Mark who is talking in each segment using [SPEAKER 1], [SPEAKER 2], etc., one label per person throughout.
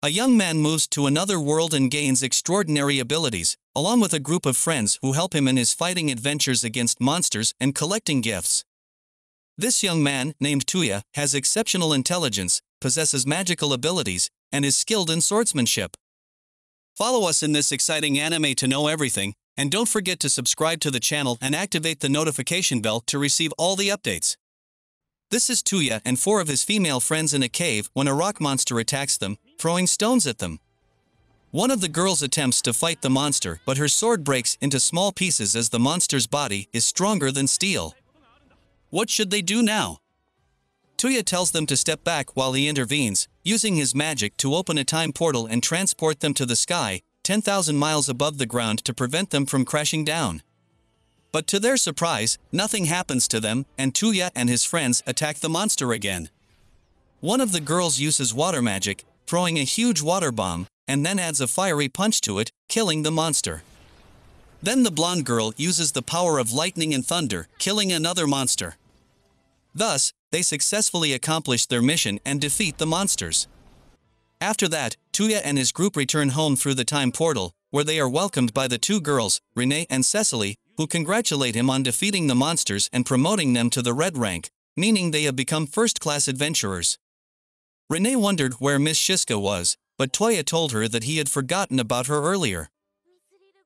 [SPEAKER 1] A young man moves to another world and gains extraordinary abilities, along with a group of friends who help him in his fighting adventures against monsters and collecting gifts. This young man, named Tuya, has exceptional intelligence, possesses magical abilities, and is skilled in swordsmanship. Follow us in this exciting anime to know everything, and don't forget to subscribe to the channel and activate the notification bell to receive all the updates. This is Tuya and 4 of his female friends in a cave when a rock monster attacks them, throwing stones at them. One of the girls attempts to fight the monster, but her sword breaks into small pieces as the monster's body is stronger than steel. What should they do now? Tuya tells them to step back while he intervenes, using his magic to open a time portal and transport them to the sky, 10,000 miles above the ground to prevent them from crashing down. But to their surprise, nothing happens to them, and Tuya and his friends attack the monster again. One of the girls uses water magic, throwing a huge water bomb, and then adds a fiery punch to it, killing the monster. Then the blonde girl uses the power of lightning and thunder, killing another monster. Thus, they successfully accomplish their mission and defeat the monsters. After that, Tuya and his group return home through the time portal, where they are welcomed by the 2 girls, Renee and Cecily, who congratulate him on defeating the monsters and promoting them to the red rank, meaning they have become first-class adventurers. Renee wondered where Miss Shiska was, but Tuya told her that he had forgotten about her earlier.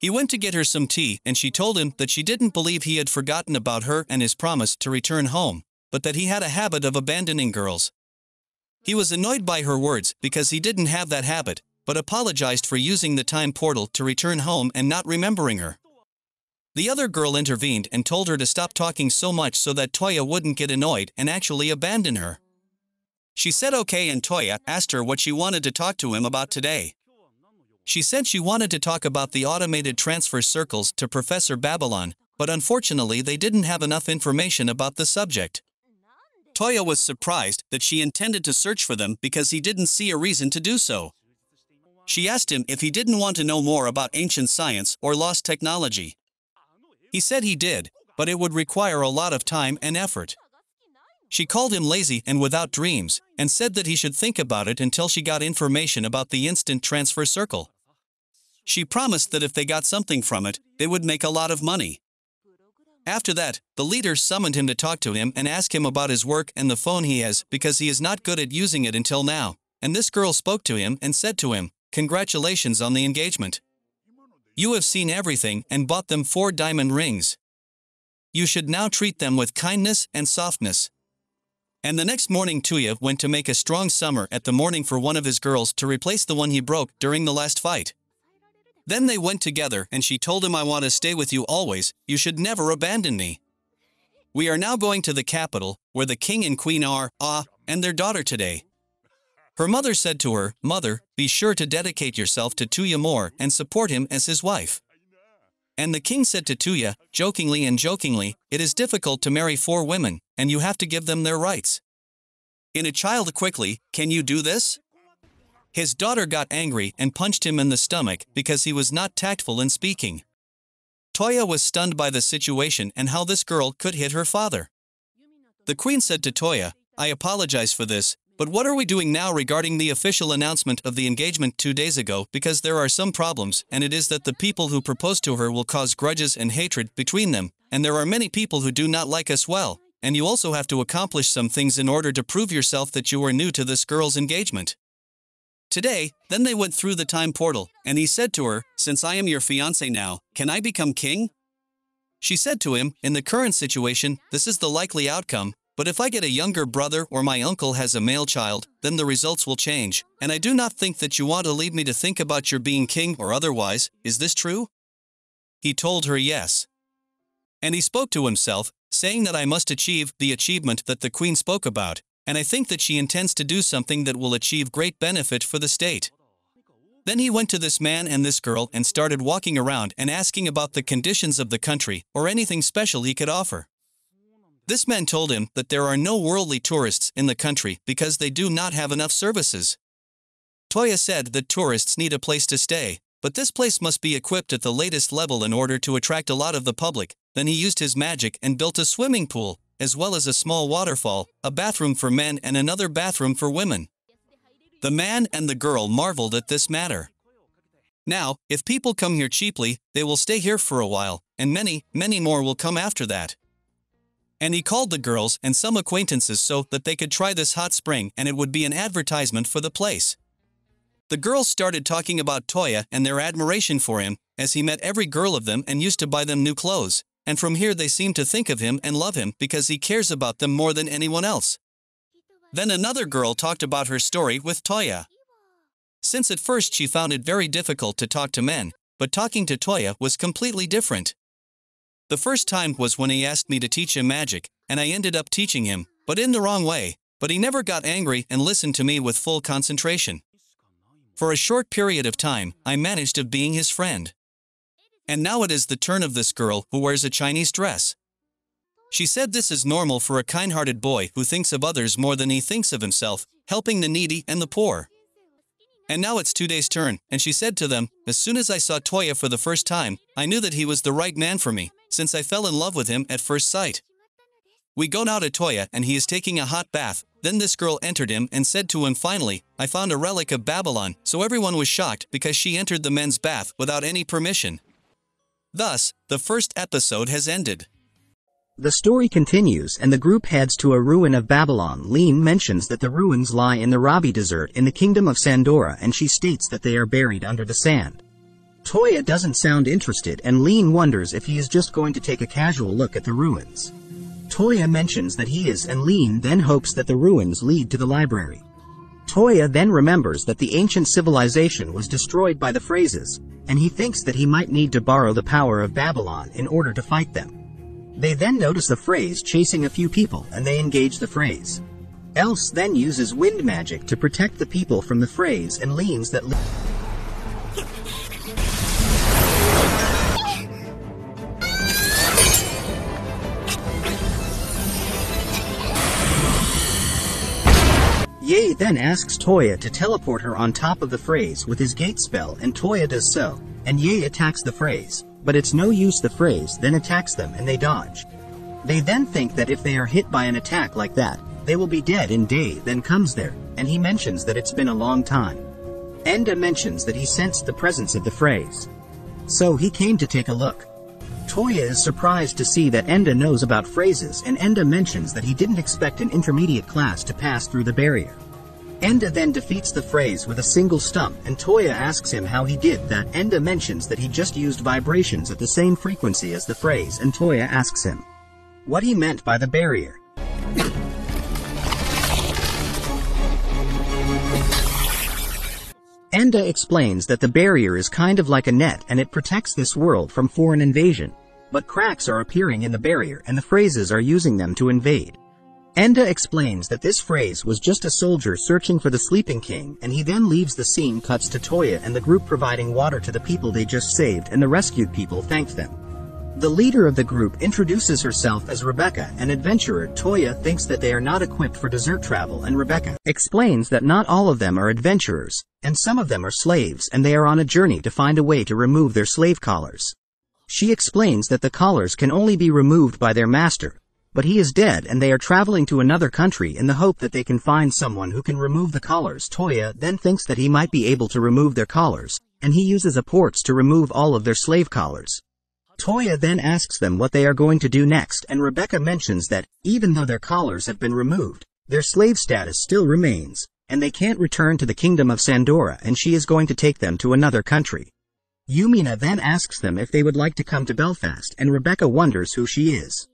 [SPEAKER 1] He went to get her some tea and she told him that she didn't believe he had forgotten about her and his promise to return home, but that he had a habit of abandoning girls. He was annoyed by her words because he didn't have that habit, but apologized for using the time portal to return home and not remembering her. The other girl intervened and told her to stop talking so much so that Tuya wouldn't get annoyed and actually abandon her. She said okay, and Tuya asked her what she wanted to talk to him about today. She said she wanted to talk about the automated transfer circles to Professor Babylon, but unfortunately they didn't have enough information about the subject. Tuya was surprised that she intended to search for them because he didn't see a reason to do so. She asked him if he didn't want to know more about ancient science or lost technology. He said he did, but it would require a lot of time and effort. She called him lazy and without dreams, and said that he should think about it until she got information about the instant transfer circle. She promised that if they got something from it, they would make a lot of money. After that, the leader summoned him to talk to him and ask him about his work and the phone he has because he is not good at using it until now, and this girl spoke to him and said to him, "Congratulations on the engagement. You have seen everything and bought them 4 diamond rings. You should now treat them with kindness and softness." And the next morning Tuya went to make a strong summon at the morning for one of his girls to replace the one he broke during the last fight. Then they went together and she told him, "I want to stay with you always, you should never abandon me." We are now going to the capital, where the king and queen are, and their daughter today. Her mother said to her, "Mother, be sure to dedicate yourself to Tuya more and support him as his wife." And the king said to Tuya, jokingly, "It is difficult to marry 4 women, and you have to give them their rights. In a child quickly, can you do this?" His daughter got angry and punched him in the stomach because he was not tactful in speaking. Tuya was stunned by the situation and how this girl could hit her father. The queen said to Tuya, "I apologize for this, but what are we doing now regarding the official announcement of the engagement 2 days ago, because there are some problems, and it is that the people who proposed to her will cause grudges and hatred between them, and there are many people who do not like us well, and you also have to accomplish some things in order to prove yourself that you are new to this girl's engagement." Today, then they went through the time portal, and he said to her, "Since I am your fiancé now, can I become king?" She said to him, "In the current situation, this is the likely outcome, but if I get a younger brother or my uncle has a male child, then the results will change, and I do not think that you want to leave me to think about your being king or otherwise, is this true?" He told her yes. And he spoke to himself, saying that I must achieve the achievement that the queen spoke about, and I think that she intends to do something that will achieve great benefit for the state. Then he went to this man and this girl and started walking around and asking about the conditions of the country or anything special he could offer. This man told him that there are no worldly tourists in the country because they do not have enough services. Tuya said that tourists need a place to stay, but this place must be equipped at the latest level in order to attract a lot of the public. Then he used his magic and built a swimming pool, as well as a small waterfall, a bathroom for men and another bathroom for women. The man and the girl marveled at this matter. Now, if people come here cheaply, they will stay here for a while, and many, many more will come after that. And he called the girls and some acquaintances so that they could try this hot spring and it would be an advertisement for the place. The girls started talking about Toya and their admiration for him, as he met every girl of them and used to buy them new clothes, and from here they seemed to think of him and love him because he cares about them more than anyone else. Then another girl talked about her story with Toya. Since at first she found it very difficult to talk to men, but talking to Toya was completely different. The first time was when he asked me to teach him magic, and I ended up teaching him, but in the wrong way, but he never got angry and listened to me with full concentration. For a short period of time, I managed of being his friend. And now it is the turn of this girl who wears a Chinese dress. She said this is normal for a kind-hearted boy who thinks of others more than he thinks of himself, helping the needy and the poor. And now it's Today's turn, and she said to them, as soon as I saw Toya for the first time, I knew that he was the right man for me, since I fell in love with him at first sight. We go now to Toya and he is taking a hot bath. Then this girl entered him and said to him, finally, I found a relic of Babylon, so everyone was shocked because she entered the men's bath without any permission. Thus, the first episode has ended.
[SPEAKER 2] The story continues and the group heads to a ruin of Babylon. Lean mentions that the ruins lie in the Rabi Desert in the kingdom of Sandora and she states that they are buried under the sand. Toya doesn't sound interested and Lean wonders if he is just going to take a casual look at the ruins. Toya mentions that he is and Lean then hopes that the ruins lead to the library. Toya then remembers that the ancient civilization was destroyed by the Phrases, and he thinks that he might need to borrow the power of Babylon in order to fight them. They then notice the Phrase chasing a few people and they engage the Phrase. Else then uses wind magic to protect the people from the Phrase and leans that Ye then asks Toya to teleport her on top of the Phrase with his gate spell and Toya does so, and Ye attacks the Phrase, but it's no use. The Phrase then attacks them and they dodge. They then think that if they are hit by an attack like that, they will be dead in Day then comes there, and he mentions that it's been a long time. Enda mentions that he sensed the presence of the Phrase. So he came to take a look. Toya is surprised to see that Enda knows about Phrases and Enda mentions that he didn't expect an intermediate class to pass through the barrier. Enda then defeats the Phrase with a single stump and Toya asks him how he did that. Enda mentions that he just used vibrations at the same frequency as the Phrase and Toya asks him what he meant by the barrier. Enda explains that the barrier is kind of like a net and it protects this world from foreign invasion, but cracks are appearing in the barrier and the Phrases are using them to invade. Enda explains that this Phrase was just a soldier searching for the Sleeping King and he then leaves. The scene cuts to Toya and the group providing water to the people they just saved and the rescued people thanked them. The leader of the group introduces herself as Rebecca, an adventurer. Toya thinks that they are not equipped for desert travel and Rebecca explains that not all of them are adventurers, and some of them are slaves and they are on a journey to find a way to remove their slave collars. She explains that the collars can only be removed by their master, but he is dead and they are traveling to another country in the hope that they can find someone who can remove the collars. Toya then thinks that he might be able to remove their collars, and he uses a ports to remove all of their slave collars. Toya then asks them what they are going to do next and Rebecca mentions that, even though their collars have been removed, their slave status still remains, and they can't return to the kingdom of Sandora and she is going to take them to another country. Yumina then asks them if they would like to come to Belfast and Rebecca wonders who she is.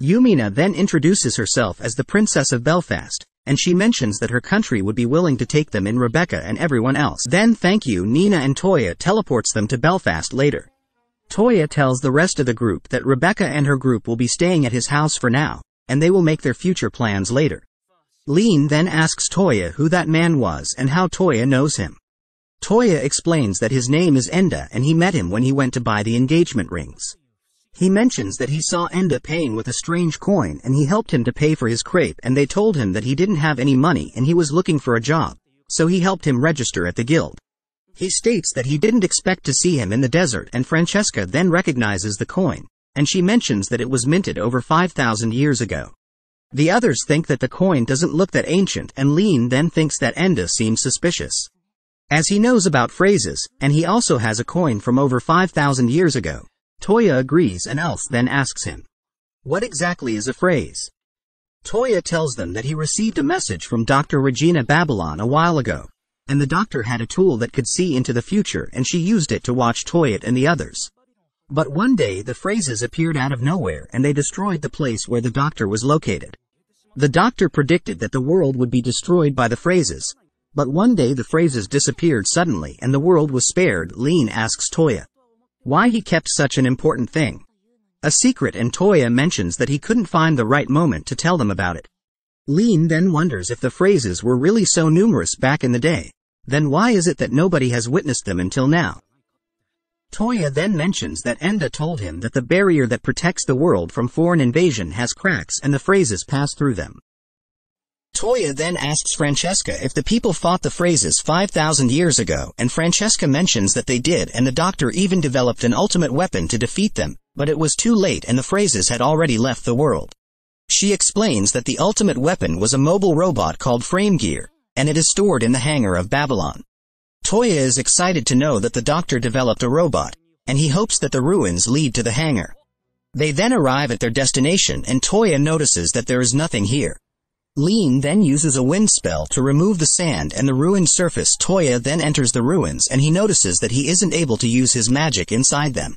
[SPEAKER 2] Yumina then introduces herself as the Princess of Belfast, and she mentions that her country would be willing to take them in. Rebecca and everyone else then thank you. Nina and Toya teleports them to Belfast later. Toya tells the rest of the group that Rebecca and her group will be staying at his house for now, and they will make their future plans later. Lean then asks Toya who that man was and how Toya knows him. Toya explains that his name is Enda and he met him when he went to buy the engagement rings. He mentions that he saw Enda paying with a strange coin and he helped him to pay for his crepe and they told him that he didn't have any money and he was looking for a job, so he helped him register at the guild. He states that he didn't expect to see him in the desert and Francesca then recognizes the coin, and she mentions that it was minted over 5,000 years ago. The others think that the coin doesn't look that ancient, and Lean then thinks that Enda seems suspicious. As he knows about phrases, and he also has a coin from over 5,000 years ago, Toya agrees and Elf then asks him, "What exactly is a phrase?" Toya tells them that he received a message from Dr. Regina Babylon a while ago, and the doctor had a tool that could see into the future and she used it to watch Toya and the others. But one day the phrases appeared out of nowhere and they destroyed the place where the doctor was located. The doctor predicted that the world would be destroyed by the phrases, but one day the phrases disappeared suddenly and the world was spared. Lean asks Toya why he kept such an important thing, a secret, and Toya mentions that he couldn't find the right moment to tell them about it. Lean then wonders if the phrases were really so numerous back in the day, then why is it that nobody has witnessed them until now? Toya then mentions that Enda told him that the barrier that protects the world from foreign invasion has cracks and the phrases pass through them. Toya then asks Francesca if the people fought the phrases 5,000 years ago, and Francesca mentions that they did, and the doctor even developed an ultimate weapon to defeat them, but it was too late and the phrases had already left the world. She explains that the ultimate weapon was a mobile robot called Frame Gear, and it is stored in the hangar of Babylon. Toya is excited to know that the doctor developed a robot, and he hopes that the ruins lead to the hangar. They then arrive at their destination and Toya notices that there is nothing here. Lean then uses a wind spell to remove the sand and the ruined surface. Toya then enters the ruins and he notices that he isn't able to use his magic inside them.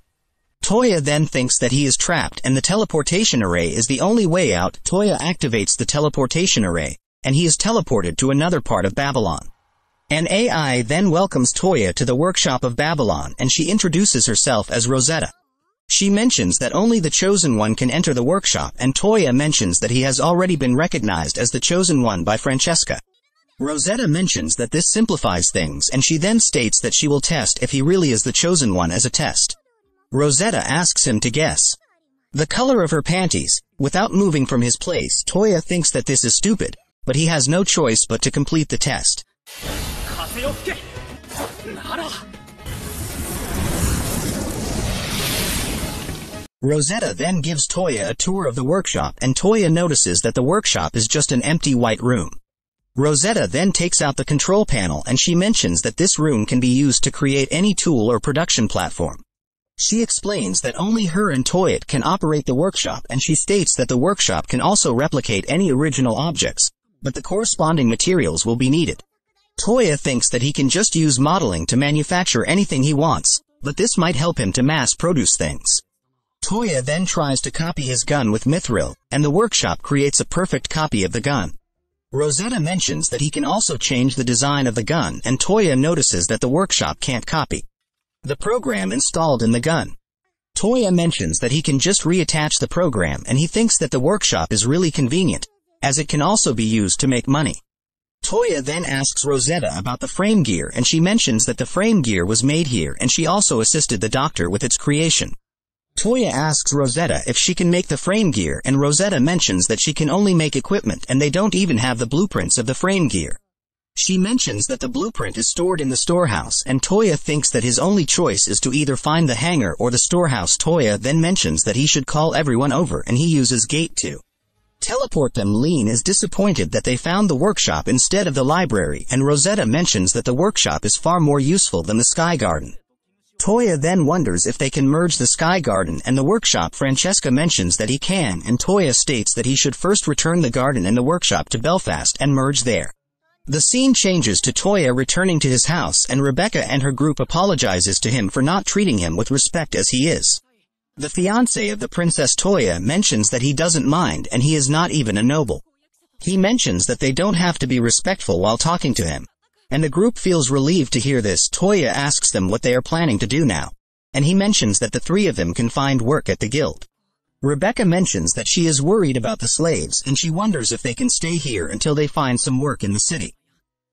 [SPEAKER 2] Toya then thinks that he is trapped and the teleportation array is the only way out. Toya activates the teleportation array, and he is teleported to another part of Babylon. An AI then welcomes Toya to the workshop of Babylon and she introduces herself as Rosetta. She mentions that only the Chosen One can enter the workshop, and Toya mentions that he has already been recognized as the Chosen One by Francesca. Rosetta mentions that this simplifies things and she then states that she will test if he really is the Chosen One as a test. Rosetta asks him to guess the color of her panties. Without moving from his place, Toya thinks that this is stupid, but he has no choice but to complete the test. Rosetta then gives Toya a tour of the workshop and Toya notices that the workshop is just an empty white room. Rosetta then takes out the control panel and she mentions that this room can be used to create any tool or production platform. She explains that only her and Toya can operate the workshop, and she states that the workshop can also replicate any original objects, but the corresponding materials will be needed. Toya thinks that he can just use modeling to manufacture anything he wants, but this might help him to mass produce things. Toya then tries to copy his gun with Mithril, and the workshop creates a perfect copy of the gun. Rosetta mentions that he can also change the design of the gun, and Toya notices that the workshop can't copy the program installed in the gun. Toya mentions that he can just reattach the program, and he thinks that the workshop is really convenient, as it can also be used to make money. Toya then asks Rosetta about the frame gear, and she mentions that the frame gear was made here and she also assisted the doctor with its creation. Toya asks Rosetta if she can make the frame gear, and Rosetta mentions that she can only make equipment and they don't even have the blueprints of the frame gear. She mentions that the blueprint is stored in the storehouse, and Toya thinks that his only choice is to either find the hangar or the storehouse. Toya then mentions that he should call everyone over and he uses Gate to teleport them. Lean is disappointed that they found the workshop instead of the library, and Rosetta mentions that the workshop is far more useful than the Sky Garden. Toya then wonders if they can merge the Sky Garden and the workshop. Francesca mentions that he can, and Toya states that he should first return the garden and the workshop to Belfast and merge there. The scene changes to Toya returning to his house, and Rebecca and her group apologizes to him for not treating him with respect as he is the fiancé of the Princess. Toya mentions that he doesn't mind and he is not even a noble. He mentions that they don't have to be respectful while talking to him, and the group feels relieved to hear this. Toya asks them what they are planning to do now, and he mentions that the three of them can find work at the guild. Rebecca mentions that she is worried about the slaves and she wonders if they can stay here until they find some work in the city.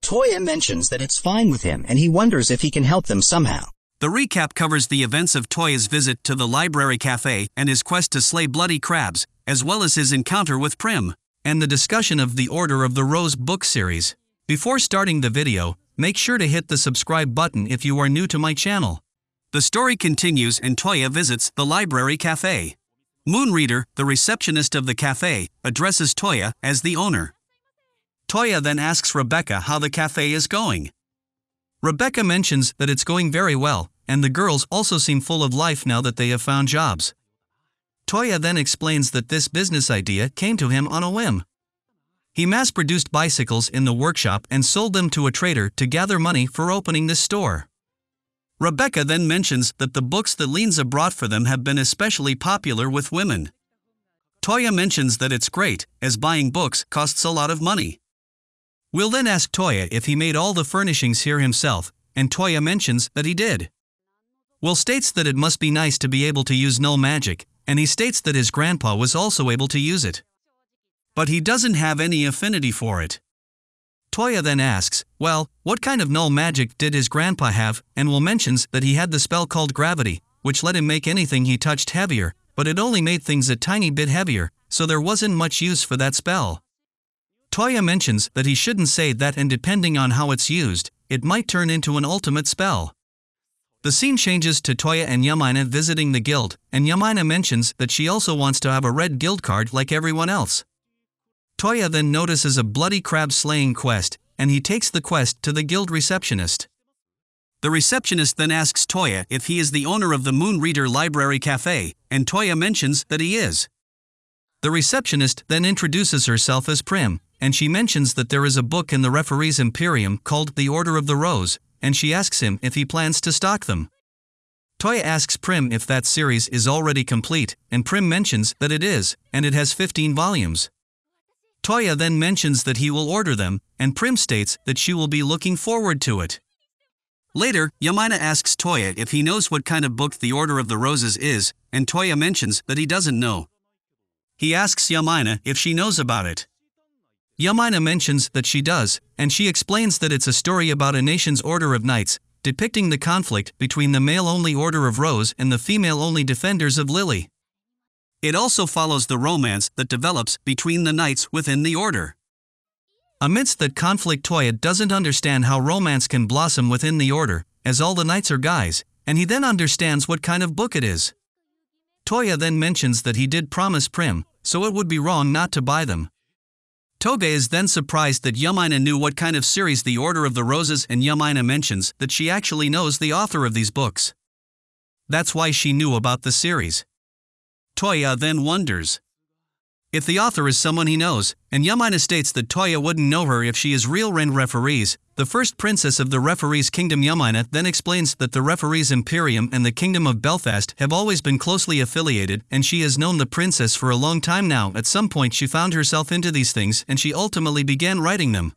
[SPEAKER 2] Toya mentions that it's fine with him and he wonders if he can help them somehow.
[SPEAKER 1] The recap covers the events of Toya's visit to the library cafe and his quest to slay bloody crabs, as well as his encounter with Prim, and the discussion of the Order of the Rose book series. Before starting the video, make sure to hit the subscribe button if you are new to my channel. The story continues and Toya visits the library cafe. Moonreader, the receptionist of the cafe, addresses Toya as the owner. Toya then asks Rebecca how the cafe is going. Rebecca mentions that it's going very well, and the girls also seem full of life now that they have found jobs. Toya then explains that this business idea came to him on a whim. He mass-produced bicycles in the workshop and sold them to a trader to gather money for opening this store. Rebecca then mentions that the books that Linza brought for them have been especially popular with women. Toya mentions that it's great, as buying books costs a lot of money. Will then ask Toya if he made all the furnishings here himself, and Toya mentions that he did. Will states that it must be nice to be able to use null magic, and he states that his grandpa was also able to use it. But he doesn't have any affinity for it. Toya then asks, well, what kind of null magic did his grandpa have, and Will mentions that he had the spell called gravity, which let him make anything he touched heavier, but it only made things a tiny bit heavier, so there wasn't much use for that spell. Toya mentions that he shouldn't say that, and depending on how it's used, it might turn into an ultimate spell. The scene changes to Toya and Yamaina visiting the guild, and Yamaina mentions that she also wants to have a red guild card like everyone else. Toya then notices a bloody crab slaying quest, and he takes the quest to the guild receptionist. The receptionist then asks Toya if he is the owner of the Moonreader Library Cafe, and Toya mentions that he is. The receptionist then introduces herself as Prim, and she mentions that there is a book in the referee's Imperium called The Order of the Rose, and she asks him if he plans to stock them. Toya asks Prim if that series is already complete, and Prim mentions that it is, and it has 15 volumes. Toya then mentions that he will order them, and Prim states that she will be looking forward to it. Later, Yamaina asks Toya if he knows what kind of book The Order of the Roses is, and Toya mentions that he doesn't know. He asks Yamaina if she knows about it. Yamaina mentions that she does, and she explains that it's a story about a nation's order of knights, depicting the conflict between the male-only Order of Rose and the female-only Defenders of Lily. It also follows the romance that develops between the knights within the order. Amidst that conflict, Toya doesn't understand how romance can blossom within the order, as all the knights are guys, and he then understands what kind of book it is. Toya then mentions that he did promise Prim, so it would be wrong not to buy them. Toge is then surprised that Yamaina knew what kind of series The Order of the Roses, and Yamaina mentions that she actually knows the author of these books. That's why she knew about the series. Toya then wonders if the author is someone he knows, and Yamaina states that Toya wouldn't know her if she is real Ren Referees, the first princess of the Referees Kingdom. Yamaina then explains that the Referees Imperium and the Kingdom of Belfast have always been closely affiliated, and she has known the princess for a long time now. At some point she found herself into these things, and she ultimately began writing them.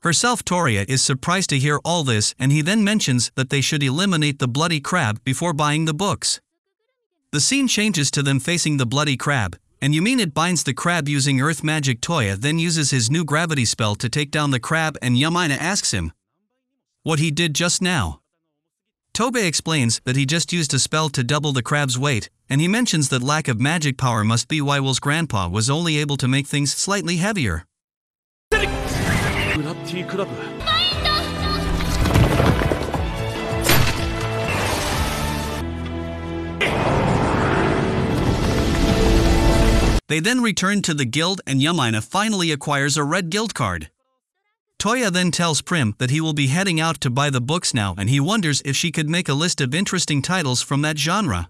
[SPEAKER 1] Herself, Toya is surprised to hear all this, and he then mentions that they should eliminate the bloody crab before buying the books. The scene changes to them facing the bloody crab, and Yamaina binds the crab using earth magic. Toya then uses his new gravity spell to take down the crab, and Yamaina asks him what he did just now. Tobe explains that he just used a spell to double the crab's weight, and he mentions that lack of magic power must be why Will's grandpa was only able to make things slightly heavier. They then return to the guild, and Yamaina finally acquires a red guild card. Toya then tells Prim that he will be heading out to buy the books now, and he wonders if she could make a list of interesting titles from that genre.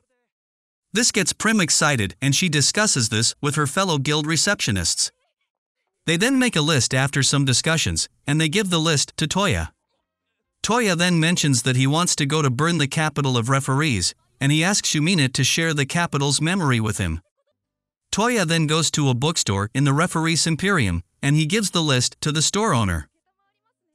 [SPEAKER 1] This gets Prim excited, and she discusses this with her fellow guild receptionists. They then make a list after some discussions, and they give the list to Toya. Toya then mentions that he wants to go to Bern, the capital of referees, and he asks Yamaina to share the capital's memory with him. Toya then goes to a bookstore in the Referees Imperium, and he gives the list to the store owner.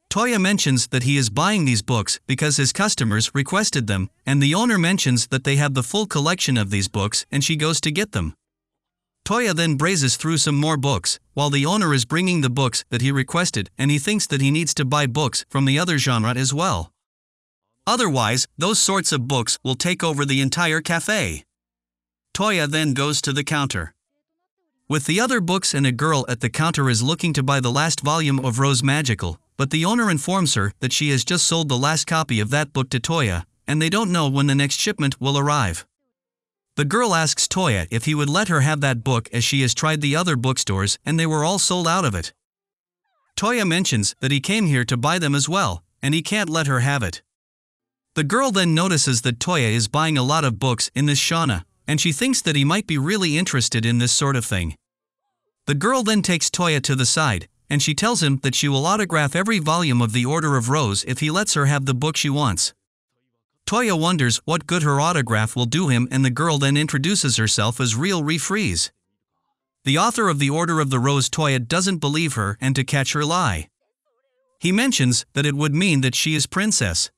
[SPEAKER 1] Toya mentions that he is buying these books because his customers requested them, and the owner mentions that they have the full collection of these books, and she goes to get them. Toya then brazes through some more books, while the owner is bringing the books that he requested, and he thinks that he needs to buy books from the other genre as well. Otherwise, those sorts of books will take over the entire cafe. Toya then goes to the counter with the other books, and a girl at the counter is looking to buy the last volume of Rose Magical, but the owner informs her that she has just sold the last copy of that book to Toya, and they don't know when the next shipment will arrive. The girl asks Toya if he would let her have that book as she has tried the other bookstores and they were all sold out of it. Toya mentions that he came here to buy them as well, and he can't let her have it. The girl then notices that Toya is buying a lot of books in this Shauna, and she thinks that he might be really interested in this sort of thing. The girl then takes Toya to the side, and she tells him that she will autograph every volume of the Order of Rose if he lets her have the book she wants. Toya wonders what good her autograph will do him, and the girl then introduces herself as Real Refreeze. The author of the Order of the Rose. Toya doesn't believe her and to catch her lie. He mentions that it would mean that she is princess.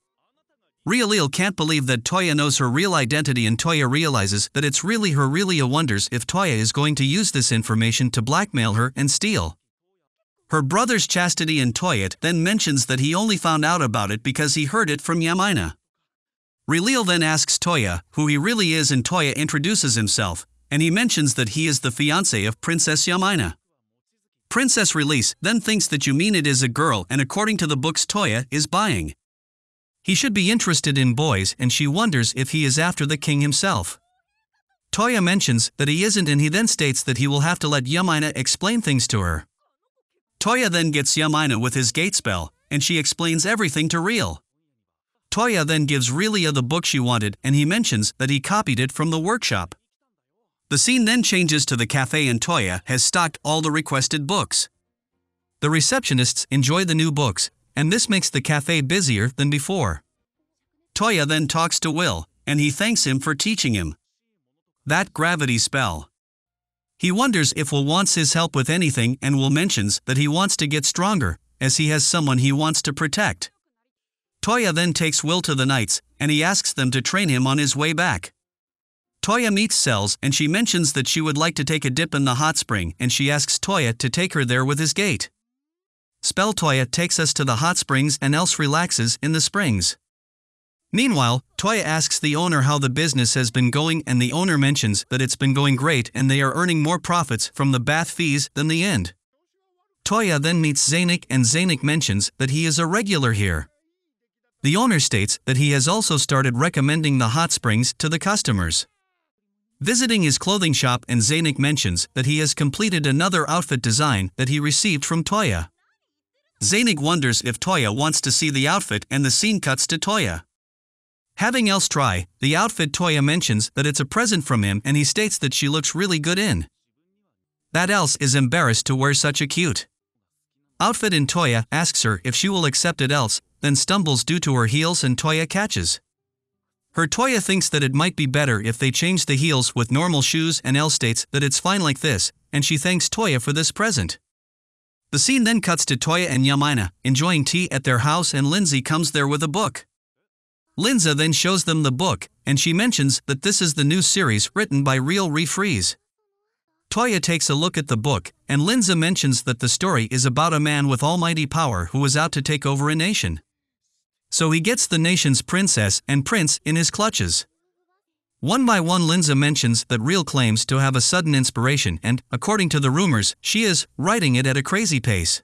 [SPEAKER 1] Real can't believe that Toya knows her real identity, and Toya realizes that it's really her. Relia wonders if Toya is going to use this information to blackmail her and steal her brother's chastity, and Toya then mentions that he only found out about it because he heard it from Yamina. Real then asks Toya who he really is, and Toya introduces himself, and he mentions that he is the fiancé of Princess Yamina. Princess Release then thinks that Yamina is a girl, and according to the books Toya is buying, he should be interested in boys, and she wonders if he is after the king himself. Toya mentions that he isn't, and he then states that he will have to let Yamina explain things to her. Toya then gets Yamina with his gate spell, and she explains everything to Real. Toya then gives Relia the book she wanted, and he mentions that he copied it from the workshop. The scene then changes to the cafe, and Toya has stocked all the requested books. The receptionists enjoy the new books, and this makes the cafe busier than before. Toya then talks to Will, and he thanks him for teaching him that gravity spell. He wonders if Will wants his help with anything, and Will mentions that he wants to get stronger, as he has someone he wants to protect. Toya then takes Will to the Knights, and he asks them to train him on his way back. Toya meets Cells, and she mentions that she would like to take a dip in the hot spring, and she asks Toya to take her there with his gate spell. Toya takes us to the hot springs, and Else relaxes in the springs. Meanwhile, Toya asks the owner how the business has been going, and the owner mentions that it's been going great and they are earning more profits from the bath fees than the end. Toya then meets Zaynik, and Zaynik mentions that he is a regular here. The owner states that he has also started recommending the hot springs to the customers visiting his clothing shop, and Zaynik mentions that he has completed another outfit design that he received from Toya. Zaynik wonders if Toya wants to see the outfit, and the scene cuts to Toya having Else try the outfit. Toya mentions that it's a present from him, and he states that she looks really good in that. Else is embarrassed to wear such a cute outfit, and Toya asks her if she will accept it. Else then stumbles due to her heels, and Toya catches her. Toya thinks that it might be better if they change the heels with normal shoes, and Else states that it's fine like this, and she thanks Toya for this present. The scene then cuts to Toya and Yamina enjoying tea at their house, and Lindsay comes there with a book. Lindsay then shows them the book, and she mentions that this is the new series written by Real Refreeze. Toya takes a look at the book, and Lindsay mentions that the story is about a man with almighty power who is out to take over a nation. So he gets the nation's princess and prince in his clutches. One by one, Lindsay mentions that Real claims to have a sudden inspiration, and, according to the rumors, she is writing it at a crazy pace.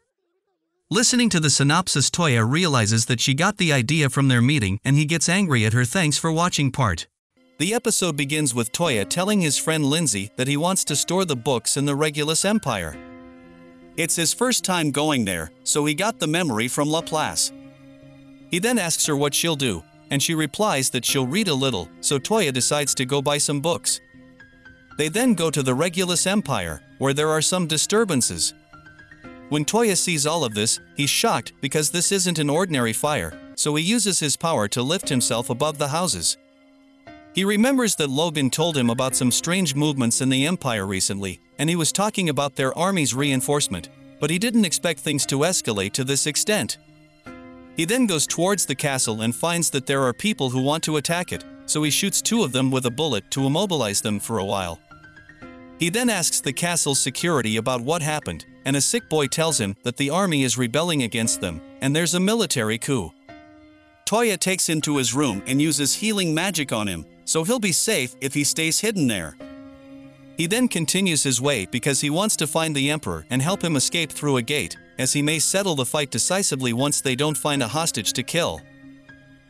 [SPEAKER 1] Listening to the synopsis, Toya realizes that she got the idea from their meeting, and he gets angry at her. Thanks for watching part. The episode begins with Toya telling his friend Lindsay that he wants to store the books in the Regulus Empire. It's his first time going there, so he got the memory from Laplace. He then asks her what she'll do, and she replies that she'll read a little, so Toya decides to go buy some books. They then go to the Regulus Empire, where there are some disturbances. When Toya sees all of this, he's shocked because this isn't an ordinary fire, so he uses his power to lift himself above the houses. He remembers that Logan told him about some strange movements in the Empire recently, and he was talking about their army's reinforcement, but he didn't expect things to escalate to this extent. He then goes towards the castle and finds that there are people who want to attack it, so he shoots 2 of them with a bullet to immobilize them for a while. He then asks the castle's security about what happened, and a sick boy tells him that the army is rebelling against them, and there's a military coup. Toya takes him to his room and uses healing magic on him, so he'll be safe if he stays hidden there. He then continues his way because he wants to find the Emperor and help him escape through a gate, as he may settle the fight decisively once they don't find a hostage to kill.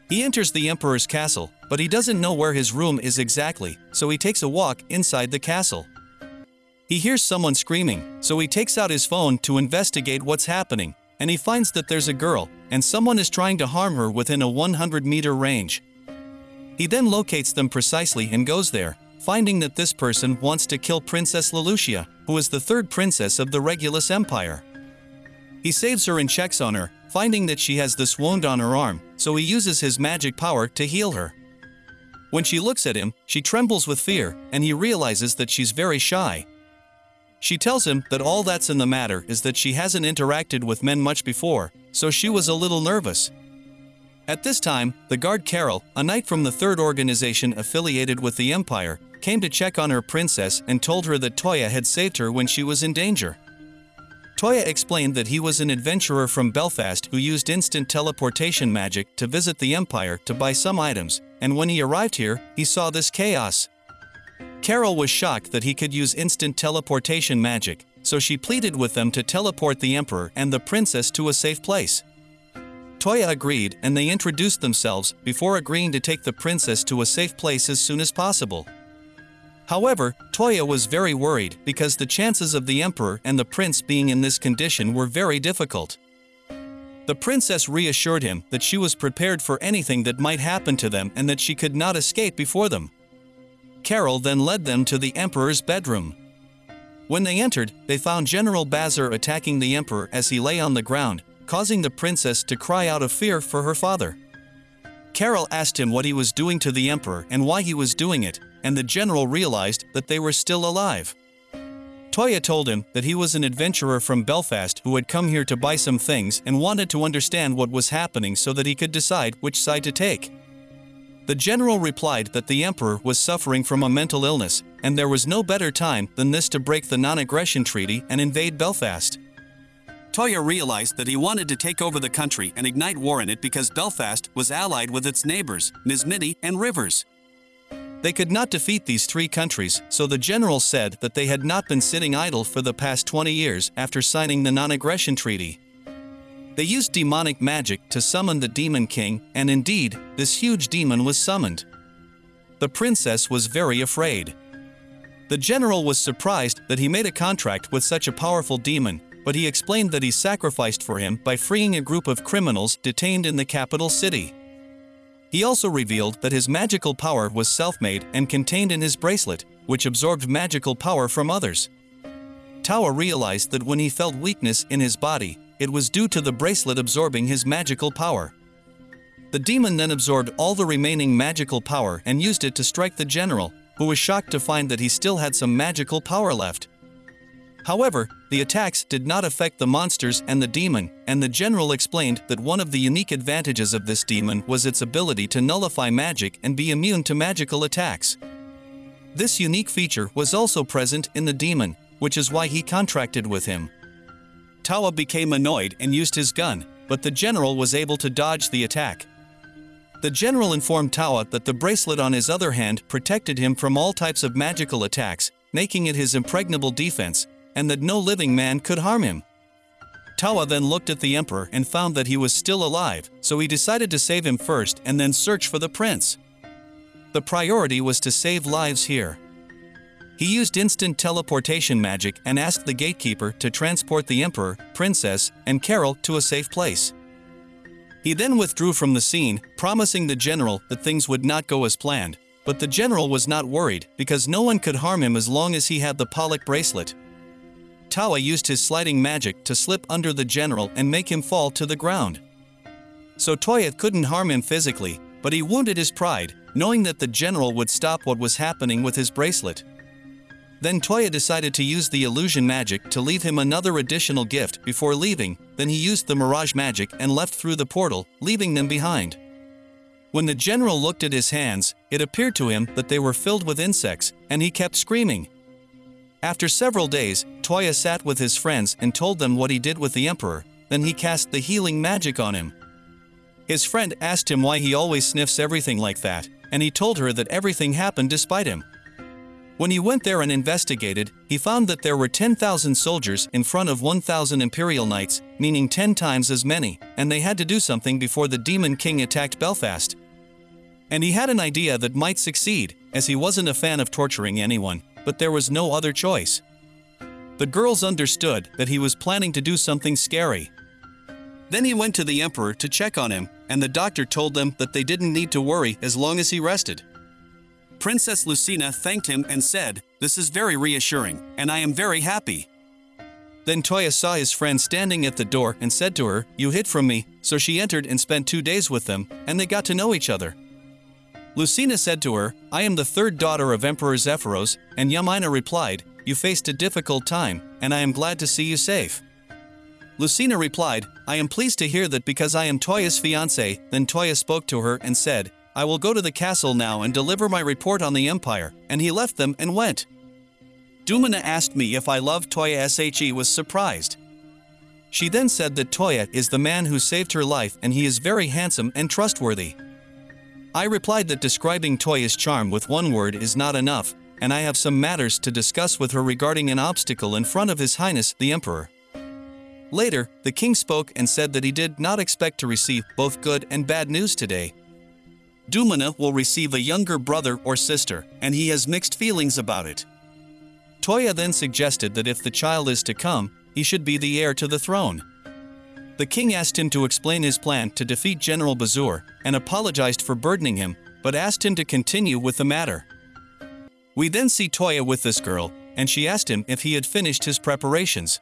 [SPEAKER 1] He enters the Emperor's castle, but he doesn't know where his room is exactly, so he takes a walk inside the castle. He hears someone screaming, so he takes out his phone to investigate what's happening, and he finds that there's a girl, and someone is trying to harm her within a 100-meter range. He then locates them precisely and goes there, finding that this person wants to kill Princess Lelouchia, who is the third princess of the Regulus Empire. He saves her and checks on her, finding that she has this wound on her arm, so he uses his magic power to heal her. When she looks at him, she trembles with fear, and he realizes that she's very shy. She tells him that all that's in the matter is that she hasn't interacted with men much before, so she was a little nervous. At this time, the guard Carol, a knight from the third organization affiliated with the Empire, came to check on her princess and told her that Toya had saved her when she was in danger. Toya explained that he was an adventurer from Belfast who used instant teleportation magic to visit the Empire to buy some items, and when he arrived here, he saw this chaos. Carol was shocked that he could use instant teleportation magic, so she pleaded with them to teleport the Emperor and the princess to a safe place. Toya agreed, and they introduced themselves before agreeing to take the princess to a safe place as soon as possible. However, Toya was very worried because the chances of the Emperor and the prince being in this condition were very difficult. The princess reassured him that she was prepared for anything that might happen to them and that she could not escape before them. Carol then led them to the Emperor's bedroom. When they entered, they found General Bazar attacking the Emperor as he lay on the ground, causing the princess to cry out of fear for her father. Carol asked him what he was doing to the Emperor and why he was doing it, and the general realized that they were still alive. Toya told him that he was an adventurer from Belfast who had come here to buy some things and wanted to understand what was happening so that he could decide which side to take. The general replied that the Emperor was suffering from a mental illness, and there was no better time than this to break the non-aggression treaty and invade Belfast. Toya realized that he wanted to take over the country and ignite war in it because Belfast was allied with its neighbors, Nismity and Rivers. They could not defeat these three countries, so the general said that they had not been sitting idle for the past 20 years after signing the non-aggression treaty. They used demonic magic to summon the Demon King, and indeed, this huge demon was summoned. The princess was very afraid. The general was surprised that he made a contract with such a powerful demon, but he explained that he sacrificed for him by freeing a group of criminals detained in the capital city. He also revealed that his magical power was self-made and contained in his bracelet, which absorbed magical power from others. Towa realized that when he felt weakness in his body, it was due to the bracelet absorbing his magical power. The demon then absorbed all the remaining magical power and used it to strike the general, who was shocked to find that he still had some magical power left. However, the attacks did not affect the monsters and the demon, and the general explained that one of the unique advantages of this demon was its ability to nullify magic and be immune to magical attacks. This unique feature was also present in the demon, which is why he contracted with him. Towa became annoyed and used his gun, but the general was able to dodge the attack. The general informed Towa that the bracelet on his other hand protected him from all types of magical attacks, making it his impregnable defense, and that no living man could harm him. Towa then looked at the Emperor and found that he was still alive, so he decided to save him first and then search for the prince. The priority was to save lives here. He used instant teleportation magic and asked the gatekeeper to transport the Emperor, Princess, and Carol to a safe place. He then withdrew from the scene, promising the general that things would not go as planned, but the general was not worried because no one could harm him as long as he had the Pollock bracelet. Towa used his sliding magic to slip under the general and make him fall to the ground. So Toya couldn't harm him physically, but he wounded his pride, knowing that the general would stop what was happening with his bracelet. Then Toya decided to use the illusion magic to leave him another additional gift before leaving, then he used the mirage magic and left through the portal, leaving them behind. When the general looked at his hands, it appeared to him that they were filled with insects, and he kept screaming. After several days, Toya sat with his friends and told them what he did with the Emperor, then he cast the healing magic on him. His friend asked him why he always sniffs everything like that, and he told her that everything happened despite him. When he went there and investigated, he found that there were 10,000 soldiers in front of 1,000 Imperial Knights, meaning 10 times as many, and they had to do something before the Demon King attacked Belfast. And he had an idea that might succeed, as he wasn't a fan of torturing anyone, but there was no other choice. The girls understood that he was planning to do something scary. Then he went to the emperor to check on him, and the doctor told them that they didn't need to worry as long as he rested. Princess Lucina thanked him and said, "This is very reassuring, and I am very happy." Then Toya saw his friend standing at the door and said to her, "You hid from me," so she entered and spent 2 days with them, and they got to know each other. Lucina said to her, "I am the third daughter of Emperor Zephyros," and Yamina replied, "You faced a difficult time, and I am glad to see you safe." Lucina replied, "I am pleased to hear that because I am Toya's fiancé." Then Toya spoke to her and said, "I will go to the castle now and deliver my report on the empire," and he left them and went. Dumina asked me if I loved Toya. She was surprised. She then said that Toya is the man who saved her life and he is very handsome and trustworthy. I replied that describing Toya's charm with one word is not enough, and I have some matters to discuss with her regarding an obstacle in front of His Highness the Emperor. Later, the king spoke and said that he did not expect to receive both good and bad news today. Dumina will receive a younger brother or sister, and he has mixed feelings about it. Toya then suggested that if the child is to come, he should be the heir to the throne. The king asked him to explain his plan to defeat General Bazur, and apologized for burdening him, but asked him to continue with the matter. We then see Toya with this girl, and she asked him if he had finished his preparations.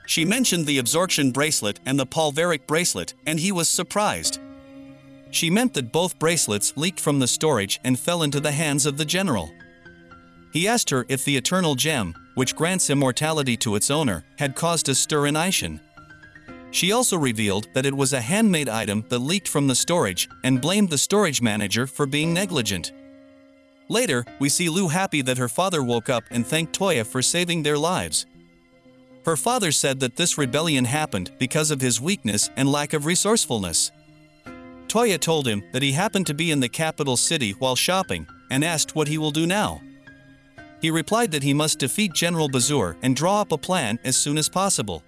[SPEAKER 1] She mentioned the absorption bracelet and the pulveric bracelet, and he was surprised. She meant that both bracelets leaked from the storage and fell into the hands of the general. He asked her if the eternal gem, which grants immortality to its owner, had caused a stir in Aishan. She also revealed that it was a handmade item that leaked from the storage, and blamed the storage manager for being negligent. Later, we see Lu happy that her father woke up and thanked Toya for saving their lives. Her father said that this rebellion happened because of his weakness and lack of resourcefulness. Toya told him that he happened to be in the capital city while shopping, and asked what he will do now. He replied that he must defeat General Bazur and draw up a plan as soon as possible.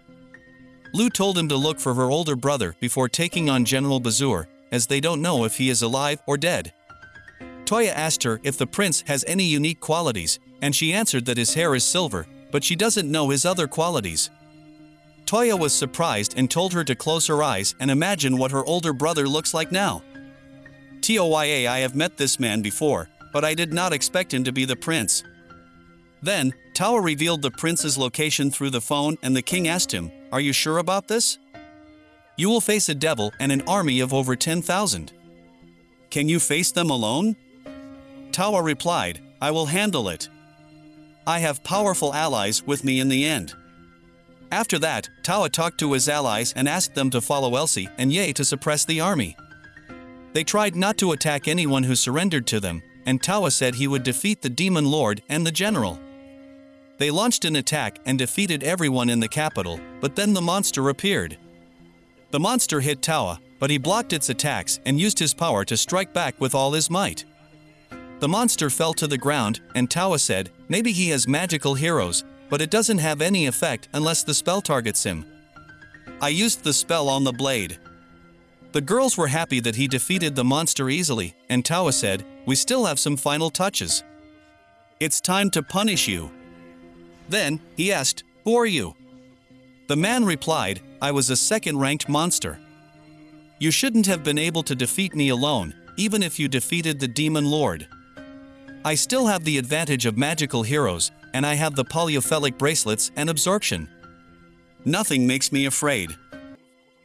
[SPEAKER 1] Lu told him to look for her older brother before taking on General Bazur, as they don't know if he is alive or dead. Toya asked her if the prince has any unique qualities, and she answered that his hair is silver, but she doesn't know his other qualities. Toya was surprised and told her to close her eyes and imagine what her older brother looks like now. Toya, I have met this man before, but I did not expect him to be the prince. Then, Towa revealed the prince's location through the phone, and the king asked him, "Are you sure about this? You will face a devil and an army of over 10,000. Can you face them alone?" Towa replied, "I will handle it. I have powerful allies with me in the end." After that, Towa talked to his allies and asked them to follow Elsie and Ye to suppress the army. They tried not to attack anyone who surrendered to them, and Towa said he would defeat the demon lord and the general. They launched an attack and defeated everyone in the capital, but then the monster appeared. The monster hit Towa, but he blocked its attacks and used his power to strike back with all his might. The monster fell to the ground, and Towa said, "Maybe he has magical heroes, but it doesn't have any effect unless the spell targets him. I used the spell on the blade." The girls were happy that he defeated the monster easily, and Towa said, "We still have some final touches. It's time to punish you." Then, he asked, "Who are you?" The man replied, "I was a second-ranked monster. You shouldn't have been able to defeat me alone, even if you defeated the demon lord. I still have the advantage of magical heroes, and I have the polyphilic bracelets and absorption. Nothing makes me afraid."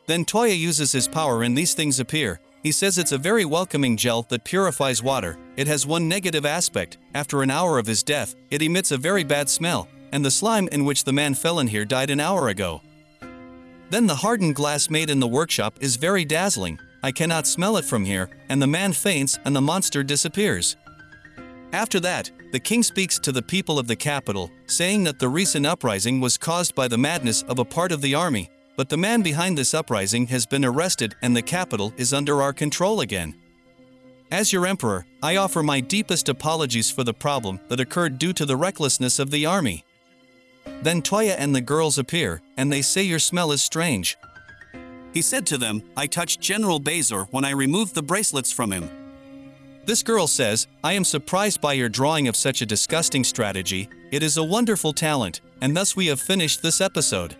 [SPEAKER 1] Then Toya uses his power and these things appear. He says it's a very welcoming gel that purifies water. It has one negative aspect: after an hour of his death, it emits a very bad smell, and the slime in which the man fell in here died an hour ago. Then the hardened glass made in the workshop is very dazzling. I cannot smell it from here, and the man faints and the monster disappears. After that, the king speaks to the people of the capital, saying that the recent uprising was caused by the madness of a part of the army, but the man behind this uprising has been arrested and the capital is under our control again. As your emperor, I offer my deepest apologies for the problem that occurred due to the recklessness of the army." Then Toya and the girls appear, and they say your smell is strange. He said to them, "I touched General Bazur when I removed the bracelets from him. This girl says, "I am surprised by your drawing of such a disgusting strategy. It is a wonderful talent," and thus we have finished this episode.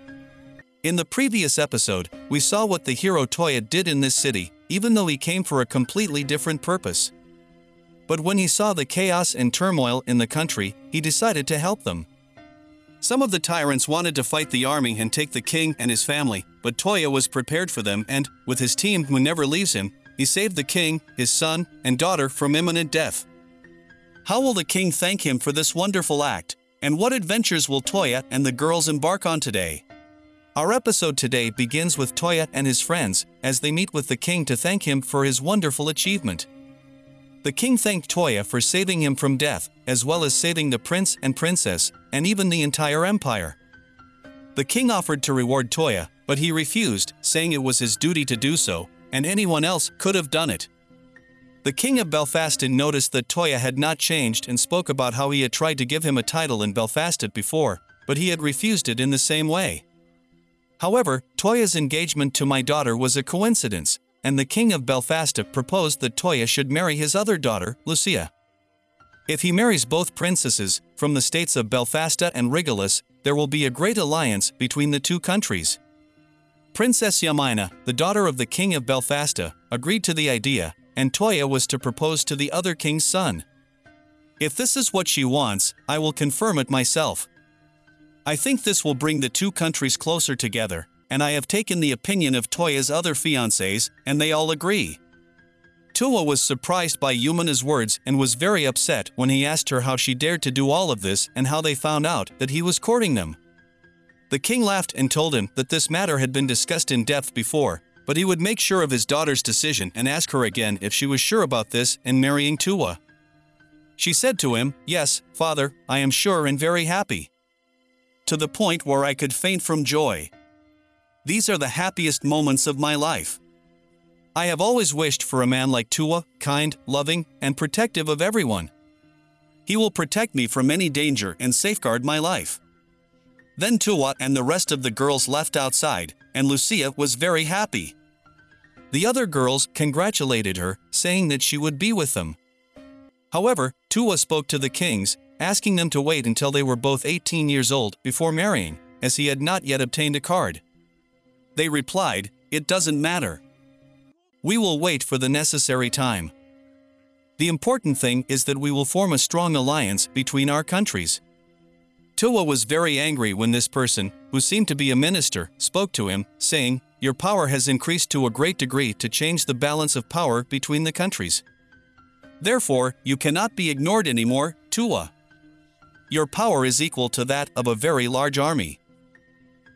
[SPEAKER 1] In the previous episode, we saw what the hero Toya did in this city, even though he came for a completely different purpose. But when he saw the chaos and turmoil in the country, he decided to help them. Some of the tyrants wanted to fight the army and take the king and his family, but Toya was prepared for them and, with his team who never leaves him, he saved the king, his son, and daughter from imminent death. How will the king thank him for this wonderful act? And what adventures will Toya and the girls embark on today? Our episode today begins with Toya and his friends, as they meet with the king to thank him for his wonderful achievement. The king thanked Toya for saving him from death, as well as saving the prince and princess, and even the entire empire. The king offered to reward Toya, but he refused, saying it was his duty to do so, and anyone else could have done it. The king of Belfastet noticed that Toya had not changed and spoke about how he had tried to give him a title in Belfastet before, but he had refused it in the same way. However, Toya's engagement to my daughter was a coincidence, and the king of Belfastet proposed that Toya should marry his other daughter, Lucia. If he marries both princesses, from the states of Belfastet and Rigolis, there will be a great alliance between the two countries. Princess Yamina, the daughter of the king of Belfastet, agreed to the idea, and Toya was to propose to the other king's son. If this is what she wants, I will confirm it myself. I think this will bring the two countries closer together, and I have taken the opinion of Toya's other fiancés, and they all agree. Tuwa was surprised by Yumina's words and was very upset when he asked her how she dared to do all of this and how they found out that he was courting them. The king laughed and told him that this matter had been discussed in depth before, but he would make sure of his daughter's decision and ask her again if she was sure about this and marrying Tuwa. She said to him, "Yes, father, I am sure and very happy." To the point where I could faint from joy. These are the happiest moments of my life. I have always wished for a man like Tuwa, kind, loving, and protective of everyone. He will protect me from any danger and safeguard my life. Then Tuwa and the rest of the girls left outside, and Lucia was very happy. The other girls congratulated her, saying that she would be with them. However, Tuwa spoke to the kings, asking them to wait until they were both 18 years old before marrying, as he had not yet obtained a card. They replied, "It doesn't matter. We will wait for the necessary time. The important thing is that we will form a strong alliance between our countries." Tuwa was very angry when this person, who seemed to be a minister, spoke to him, saying, "Your power has increased to a great degree to change the balance of power between the countries. Therefore, you cannot be ignored anymore, Tuwa. Your power is equal to that of a very large army."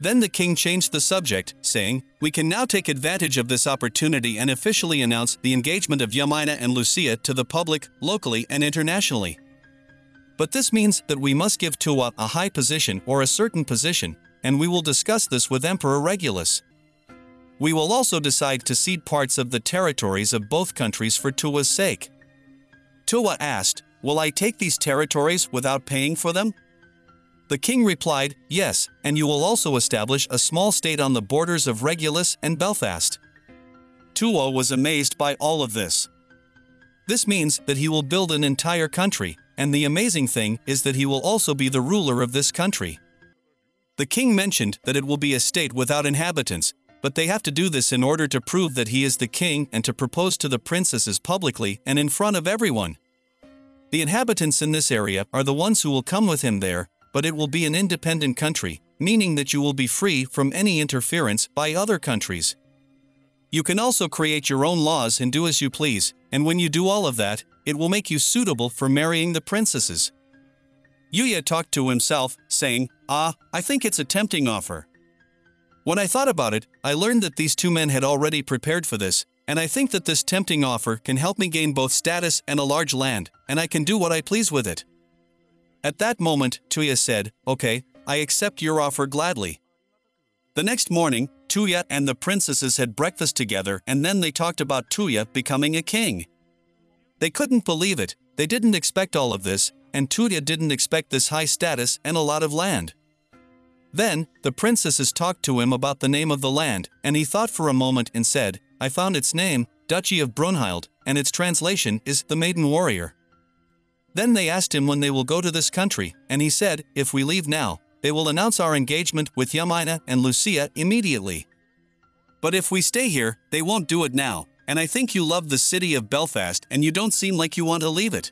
[SPEAKER 1] Then the king changed the subject, saying, "We can now take advantage of this opportunity and officially announce the engagement of Yamina and Lucia to the public, locally and internationally. But this means that we must give Tuwa a high position or a certain position, and we will discuss this with Emperor Regulus. We will also decide to cede parts of the territories of both countries for Tuwa's sake." Tuwa asked, "Will I take these territories without paying for them?" The king replied, "Yes, and you will also establish a small state on the borders of Regulus and Belfast." Tuwa was amazed by all of this. This means that he will build an entire country, and the amazing thing is that he will also be the ruler of this country. The king mentioned that it will be a state without inhabitants, but they have to do this in order to prove that he is the king and to propose to the princesses publicly and in front of everyone. The inhabitants in this area are the ones who will come with him there, but it will be an independent country, meaning that you will be free from any interference by other countries. You can also create your own laws and do as you please, and when you do all of that, it will make you suitable for marrying the princesses. Yuya talked to himself, saying, I think it's a tempting offer. When I thought about it, I learned that these two men had already prepared for this, and I think that this tempting offer can help me gain both status and a large land, and I can do what I please with it. At that moment, Tuya said, "Okay, I accept your offer gladly." The next morning, Tuya and the princesses had breakfast together, and then they talked about Tuya becoming a king. They couldn't believe it, they didn't expect all of this, and Tuya didn't expect this high status and a lot of land. Then, the princesses talked to him about the name of the land, and he thought for a moment and said, "I found its name, Duchy of Brunhild, and its translation is the Maiden Warrior. Then they asked him when they will go to this country, and he said, if we leave now, they will announce our engagement with Yamina and Lucia immediately. But if we stay here, they won't do it now, and I think you love the city of Belfast and you don't seem like you want to leave it.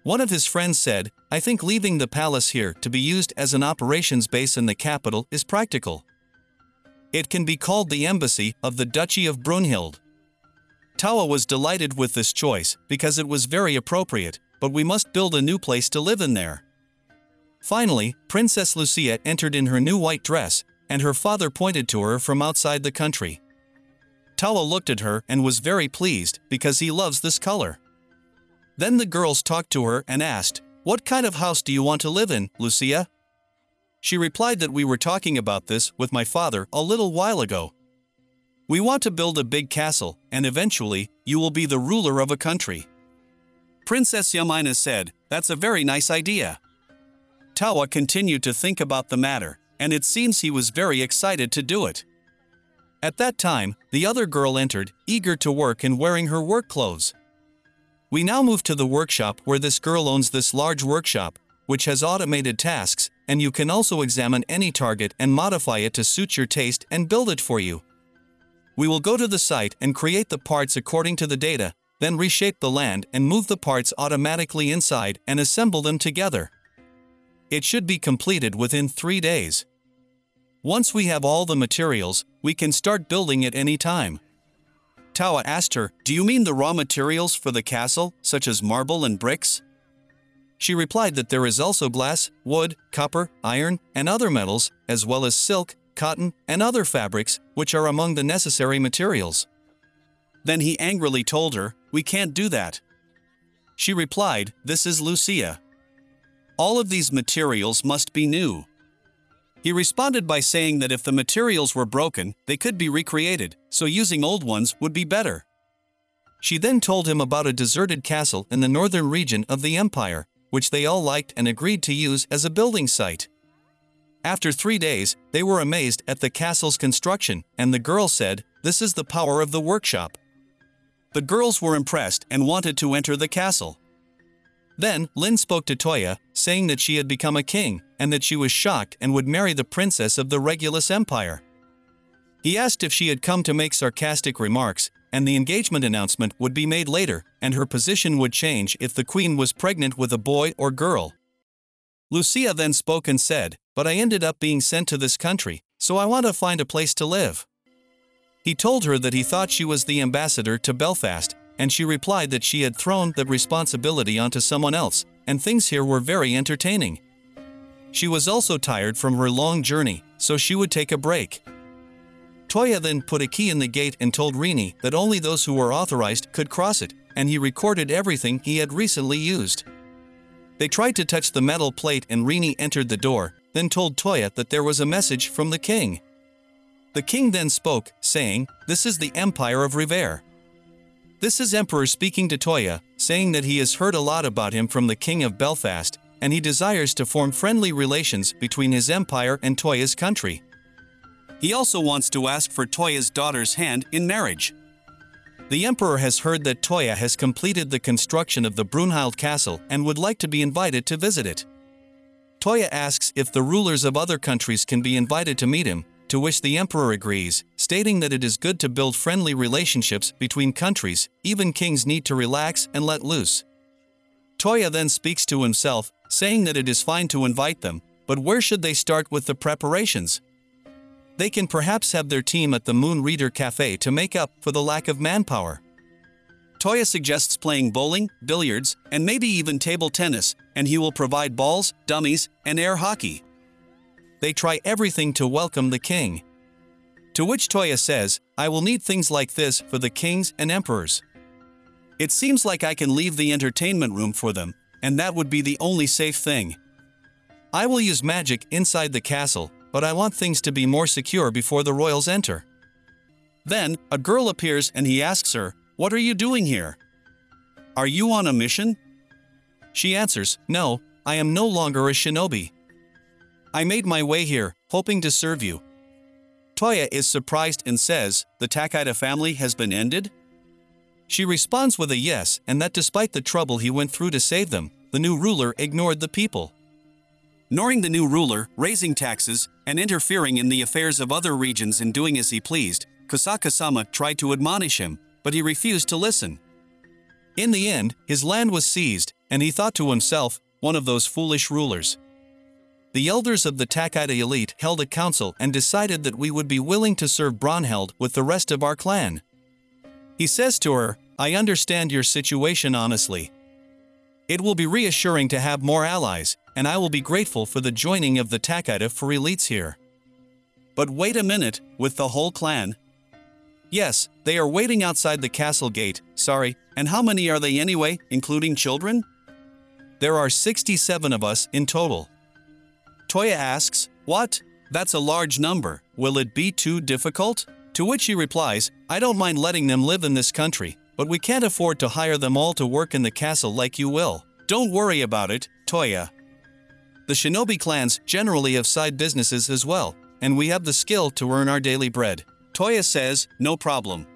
[SPEAKER 1] One of his friends said, I think leaving the palace here to be used as an operations base in the capital is practical. It can be called the Embassy of the Duchy of Brunhild. Tawa was delighted with this choice because it was very appropriate, but we must build a new place to live in there. Finally, Princess Lucia entered in her new white dress, and her father pointed to her from outside the country. Tawa looked at her and was very pleased because he loves this color. Then the girls talked to her and asked, what kind of house do you want to live in, Lucia? She replied that we were talking about this with my father a little while ago. We want to build a big castle, and eventually, you will be the ruler of a country. Princess Yamina said, that's a very nice idea. Tawa continued to think about the matter, and it seems he was very excited to do it. At that time, the other girl entered, eager to work and wearing her work clothes. We now move to the workshop where this girl owns this large workshop, which has automated tasks, and you can also examine any target and modify it to suit your taste and build it for you. We will go to the site and create the parts according to the data, then reshape the land and move the parts automatically inside and assemble them together. It should be completed within 3 days. Once we have all the materials, we can start building at any time. Tawa asked her, do you mean the raw materials for the castle, such as marble and bricks? She replied that there is also glass, wood, copper, iron, and other metals, as well as silk, cotton, and other fabrics, which are among the necessary materials. Then he angrily told her, we can't do that. She replied, this is Lucia. All of these materials must be new. He responded by saying that if the materials were broken, they could be recreated, so using old ones would be better. She then told him about a deserted castle in the northern region of the empire, which they all liked and agreed to use as a building site. After 3 days, they were amazed at the castle's construction, and the girl said, this is the power of the workshop. The girls were impressed and wanted to enter the castle. Then, Lin spoke to Toya, saying that she had become a king, and that she was shocked and would marry the princess of the Regulus Empire. He asked if she had come to make sarcastic remarks, and the engagement announcement would be made later, and her position would change if the queen was pregnant with a boy or girl. Lucia then spoke and said, but I ended up being sent to this country, so I want to find a place to live. He told her that he thought she was the ambassador to Belfast, and she replied that she had thrown that responsibility onto someone else, and things here were very entertaining. She was also tired from her long journey, so she would take a break. Toya then put a key in the gate and told Rini that only those who were authorized could cross it, and he recorded everything he had recently used. They tried to touch the metal plate and Rini entered the door, then told Toya that there was a message from the king. The king then spoke, saying, this is the Empire of Rivere. This is Emperor speaking to Toya, saying that he has heard a lot about him from the King of Belfast, and he desires to form friendly relations between his empire and Toya's country. He also wants to ask for Toya's daughter's hand in marriage. The Emperor has heard that Toya has completed the construction of the Brunhild Castle and would like to be invited to visit it. Toya asks if the rulers of other countries can be invited to meet him, to which the Emperor agrees, stating that it is good to build friendly relationships between countries, even kings need to relax and let loose. Toya then speaks to himself, saying that it is fine to invite them, but where should they start with the preparations? They can perhaps have their team at the Moon Reader Cafe to make up for the lack of manpower. Toya suggests playing bowling, billiards, and maybe even table tennis, and he will provide balls, dummies, and air hockey. They try everything to welcome the king. To which Toya says, I will need things like this for the kings and emperors. It seems like I can leave the entertainment room for them, and that would be the only safe thing. I will use magic inside the castle, but I want things to be more secure before the royals enter. Then, a girl appears and he asks her, what are you doing here? Are you on a mission? She answers, no, I am no longer a shinobi. I made my way here, hoping to serve you. Toya is surprised and says, the Takeda family has been ended? She responds with a yes, and that despite the trouble he went through to save them, the new ruler ignored the people. Ignoring the new ruler, raising taxes, and interfering in the affairs of other regions and doing as he pleased, Kusaka-sama tried to admonish him, but he refused to listen. In the end, his land was seized, and he thought to himself, one of those foolish rulers. The elders of the Takeda elite held a council and decided that we would be willing to serve Brunhild with the rest of our clan. He says to her, I understand your situation honestly. It will be reassuring to have more allies, and I will be grateful for the joining of the Takeda for elites here. But wait a minute, with the whole clan? Yes, they are waiting outside the castle gate, sorry, and how many are they anyway, including children? There are 67 of us in total. Toya asks, what? That's a large number, will it be too difficult? To which he replies, I don't mind letting them live in this country, but we can't afford to hire them all to work in the castle like you will. Don't worry about it, Toya. The shinobi clans generally have side businesses as well, and we have the skill to earn our daily bread. Toya says, no problem.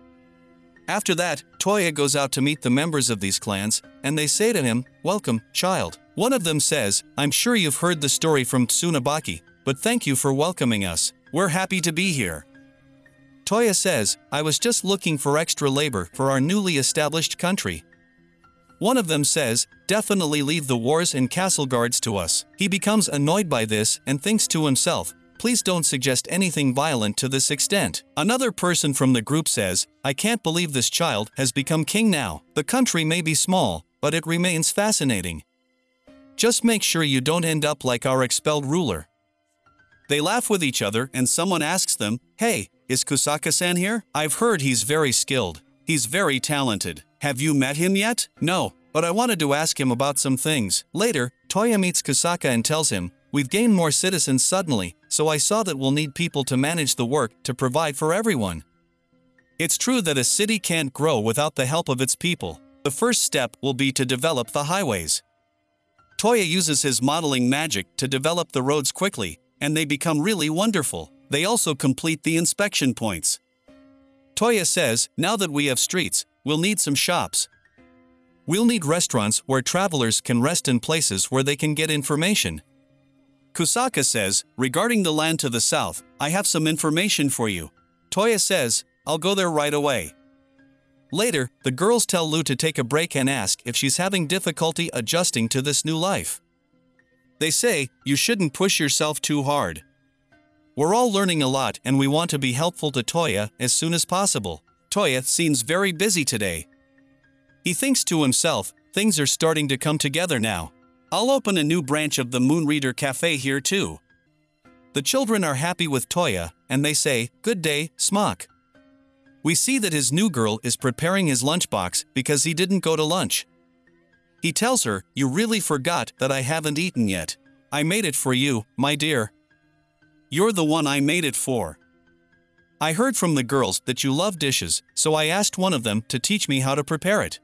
[SPEAKER 1] After that, Toya goes out to meet the members of these clans, and they say to him, welcome, child. One of them says, I'm sure you've heard the story from Tsunabaki, but thank you for welcoming us. We're happy to be here. Toya says, I was just looking for extra labor for our newly established country. One of them says, definitely leave the wars and castle guards to us. He becomes annoyed by this and thinks to himself, please don't suggest anything violent to this extent. Another person from the group says, I can't believe this child has become king now. The country may be small, but it remains fascinating. Just make sure you don't end up like our expelled ruler. They laugh with each other and someone asks them, hey, is Kusaka-san here? I've heard he's very skilled. He's very talented. Have you met him yet? No, but I wanted to ask him about some things. Later, Toya meets Kusaka and tells him, we've gained more citizens suddenly, so I saw that we'll need people to manage the work to provide for everyone. It's true that a city can't grow without the help of its people. The first step will be to develop the highways. Toya uses his modeling magic to develop the roads quickly, and they become really wonderful. They also complete the inspection points. Toya says, now that we have streets, we'll need some shops. We'll need restaurants where travelers can rest in places where they can get information. Kusaka says, regarding the land to the south, I have some information for you. Toya says, I'll go there right away. Later, the girls tell Lu to take a break and ask if she's having difficulty adjusting to this new life. They say, you shouldn't push yourself too hard. We're all learning a lot and we want to be helpful to Toya as soon as possible. Toya seems very busy today. He thinks to himself, things are starting to come together now. I'll open a new branch of the Moonreader Cafe here too. The children are happy with Toya, and they say, good day, Smock. We see that his new girl is preparing his lunchbox because he didn't go to lunch. He tells her, you really forgot that I haven't eaten yet. I made it for you, my dear. You're the one I made it for. I heard from the girls that you love dishes, so I asked one of them to teach me how to prepare it.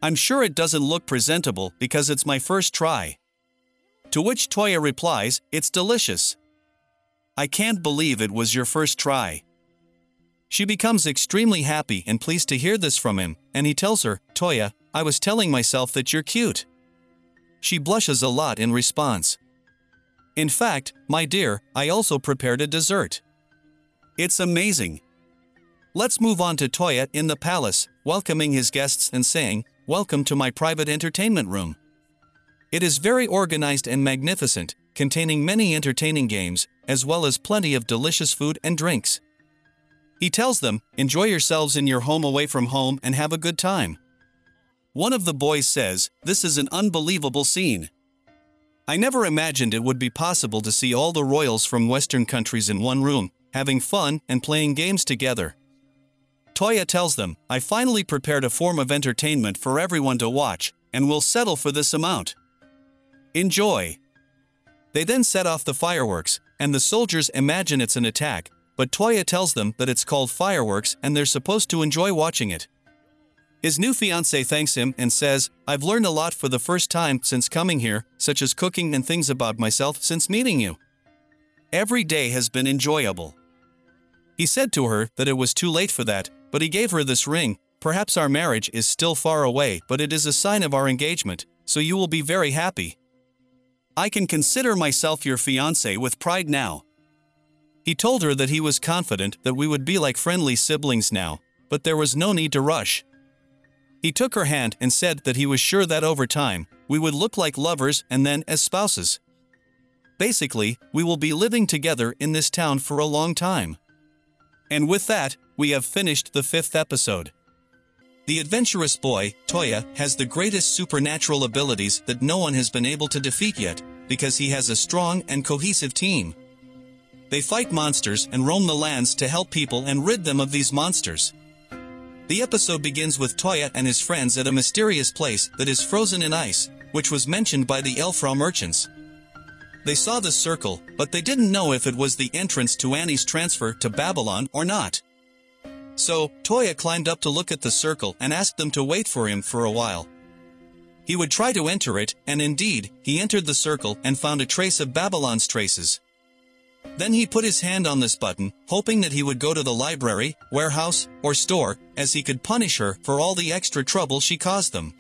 [SPEAKER 1] I'm sure it doesn't look presentable because it's my first try. To which Toya replies, it's delicious. I can't believe it was your first try. She becomes extremely happy and pleased to hear this from him, and he tells her, Toya, I was telling myself that you're cute. She blushes a lot in response. In fact, my dear, I also prepared a dessert. It's amazing. Let's move on to Toya in the palace, welcoming his guests and saying, welcome to my private entertainment room. It is very organized and magnificent, containing many entertaining games, as well as plenty of delicious food and drinks. He tells them, enjoy yourselves in your home away from home and have a good time. One of the boys says, this is an unbelievable scene. I never imagined it would be possible to see all the royals from Western countries in one room, having fun and playing games together. Toya tells them, I finally prepared a form of entertainment for everyone to watch, and will settle for this amount. Enjoy. They then set off the fireworks, and the soldiers imagine it's an attack, but Toya tells them that it's called fireworks and they're supposed to enjoy watching it. His new fiancée thanks him and says, I've learned a lot for the first time since coming here, such as cooking and things about myself since meeting you. Every day has been enjoyable. He said to her that it was too late for that, but he gave her this ring, perhaps our marriage is still far away, but it is a sign of our engagement, so you will be very happy. I can consider myself your fiancé with pride now." He told her that he was confident that we would be like friendly siblings now, but there was no need to rush. He took her hand and said that he was sure that over time, we would look like lovers and then as spouses. Basically, we will be living together in this town for a long time. And with that, we have finished the 5th episode. The adventurous boy, Toya, has the greatest supernatural abilities that no one has been able to defeat yet, because he has a strong and cohesive team. They fight monsters and roam the lands to help people and rid them of these monsters. The episode begins with Toya and his friends at a mysterious place that is frozen in ice, which was mentioned by the Elfra merchants. They saw the circle, but they didn't know if it was the entrance to Annie's transfer to Babylon or not. So, Toya climbed up to look at the circle and asked them to wait for him for a while. He would try to enter it, and indeed, he entered the circle and found a trace of Babylon's traces. Then he put his hand on this button, hoping that he would go to the library, warehouse, or store, as he could punish her for all the extra trouble she caused them.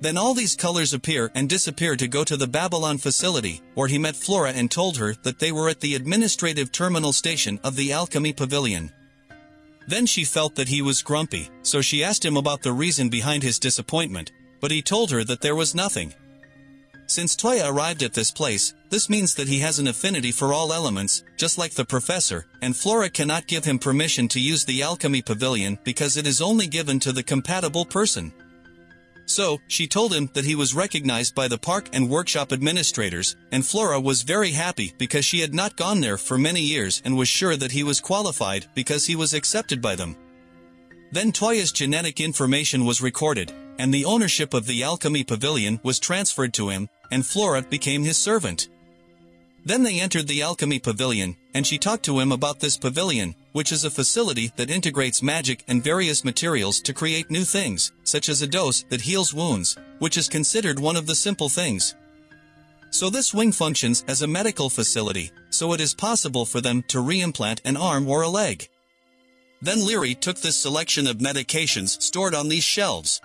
[SPEAKER 1] Then all these colors appear and disappear to go to the Babylon facility, where he met Flora and told her that they were at the administrative terminal station of the Alchemy Pavilion. Then she felt that he was grumpy, so she asked him about the reason behind his disappointment, but he told her that there was nothing. Since Toya arrived at this place, this means that he has an affinity for all elements, just like the professor, and Flora cannot give him permission to use the Alchemy Pavilion because it is only given to the compatible person. So, she told him that he was recognized by the park and workshop administrators, and Flora was very happy because she had not gone there for many years and was sure that he was qualified because he was accepted by them. Then Toya's genetic information was recorded, and the ownership of the Alchemy Pavilion was transferred to him, and Flora became his servant. Then they entered the Alchemy Pavilion, and she talked to him about this pavilion, which is a facility that integrates magic and various materials to create new things, such as a dose that heals wounds, which is considered one of the simple things. So this wing functions as a medical facility, so it is possible for them to reimplant an arm or a leg. Then Lyri took this selection of medications stored on these shelves.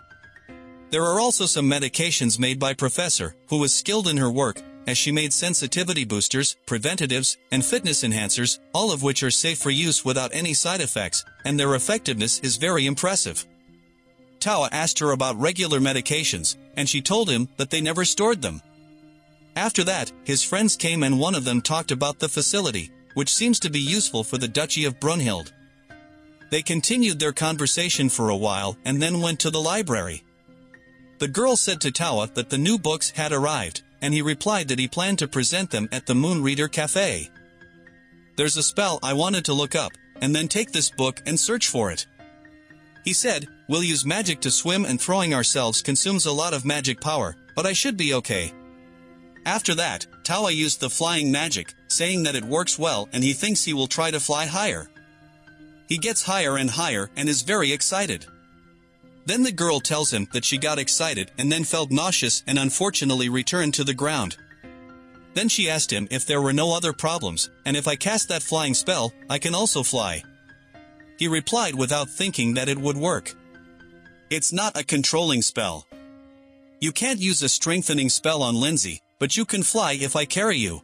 [SPEAKER 1] There are also some medications made by Professor, who was skilled in her work, as she made sensitivity boosters, preventatives, and fitness enhancers, all of which are safe for use without any side effects, and their effectiveness is very impressive. Towa asked her about regular medications, and she told him that they never stored them. After that, his friends came and one of them talked about the facility, which seems to be useful for the Duchy of Brunhild. They continued their conversation for a while and then went to the library. The girl said to Towa that the new books had arrived, and he replied that he planned to present them at the Moonreader Cafe. "There's a spell I wanted to look up, and then take this book and search for it." He said, "We'll use magic to swim and throwing ourselves consumes a lot of magic power, but I should be okay." After that, Towa used the flying magic, saying that it works well and he thinks he will try to fly higher. He gets higher and higher and is very excited. Then the girl tells him that she got excited and then felt nauseous and unfortunately returned to the ground. Then she asked him if there were no other problems, and if I cast that flying spell, I can also fly. He replied without thinking that it would work. "It's not a controlling spell. You can't use a strengthening spell on Lindsay, but you can fly if I carry you."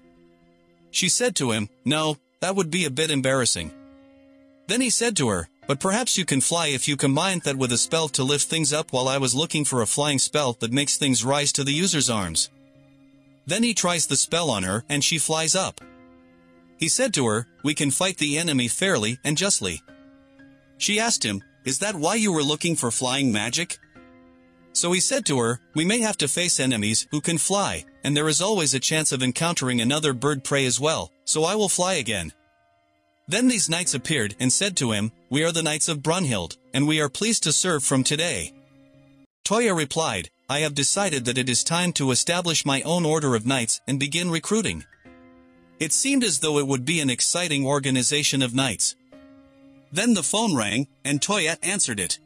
[SPEAKER 1] She said to him, "No, that would be a bit embarrassing." Then he said to her, "But perhaps you can fly if you combine that with a spell to lift things up while I was looking for a flying spell that makes things rise to the user's arms." Then he tries the spell on her and she flies up. He said to her, "We can fight the enemy fairly and justly." She asked him, "Is that why you were looking for flying magic?" So he said to her, "We may have to face enemies who can fly, and there is always a chance of encountering another bird prey as well, so I will fly again." Then these knights appeared and said to him, "We are the Knights of Brunhild, and we are pleased to serve from today." Toya replied, "I have decided that it is time to establish my own order of knights and begin recruiting." It seemed as though it would be an exciting organization of knights. Then the phone rang, and Toya answered it.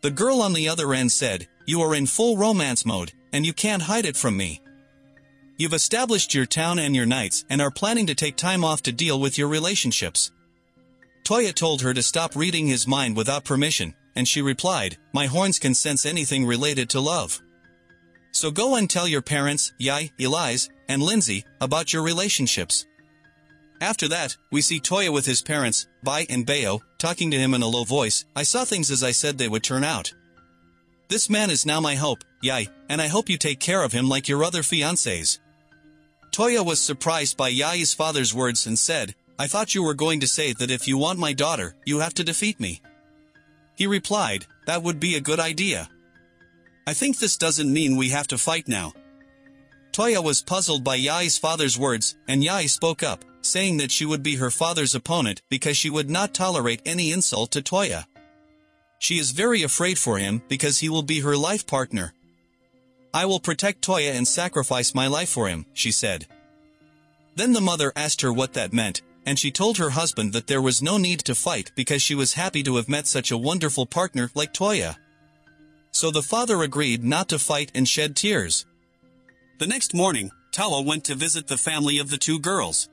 [SPEAKER 1] The girl on the other end said, "You are in full romance mode, and you can't hide it from me. You've established your town and your knights and are planning to take time off to deal with your relationships." Toya told her to stop reading his mind without permission, and she replied, "My horns can sense anything related to love. So go and tell your parents, Yae, Elise, and Lindsay, about your relationships." After that, we see Toya with his parents, Bai and Bayo, talking to him in a low voice. "I saw things as I said they would turn out. This man is now my hope, Yae, and I hope you take care of him like your other fiancés." Toya was surprised by Yae's father's words and said, "I thought you were going to say that if you want my daughter, you have to defeat me." He replied, "That would be a good idea. I think this doesn't mean we have to fight now." Toya was puzzled by Yae's father's words, and Yae spoke up, saying that she would be her father's opponent because she would not tolerate any insult to Toya. She is very afraid for him because he will be her life partner. "I will protect Toya and sacrifice my life for him," she said. Then the mother asked her what that meant, and she told her husband that there was no need to fight because she was happy to have met such a wonderful partner like Toya. So the father agreed not to fight and shed tears. The next morning, Tawa went to visit the family of the two girls.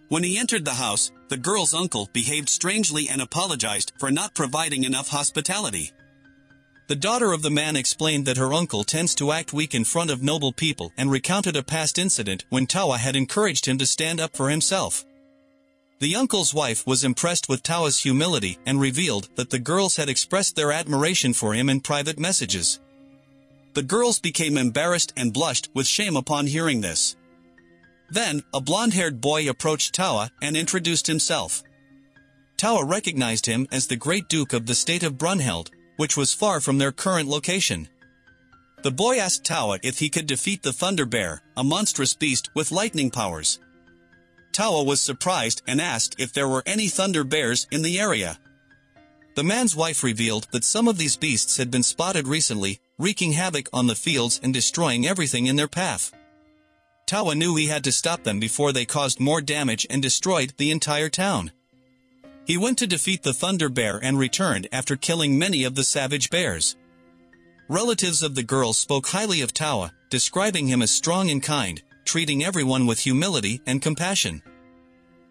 [SPEAKER 1] When he entered the house, the girl's uncle behaved strangely and apologized for not providing enough hospitality. The daughter of the man explained that her uncle tends to act weak in front of noble people and recounted a past incident when Tawa had encouraged him to stand up for himself. The uncle's wife was impressed with Tawa's humility and revealed that the girls had expressed their admiration for him in private messages. The girls became embarrassed and blushed with shame upon hearing this. Then, a blonde-haired boy approached Tawa and introduced himself. Tawa recognized him as the great duke of the state of Brunhild, which was far from their current location. The boy asked Tawa if he could defeat the Thunder Bear, a monstrous beast with lightning powers. Tawa was surprised and asked if there were any Thunder Bears in the area. The man's wife revealed that some of these beasts had been spotted recently, wreaking havoc on the fields and destroying everything in their path. Tawa knew he had to stop them before they caused more damage and destroyed the entire town. He went to defeat the Thunder Bear and returned after killing many of the savage bears. Relatives of the girls spoke highly of Tawa, describing him as strong and kind, treating everyone with humility and compassion.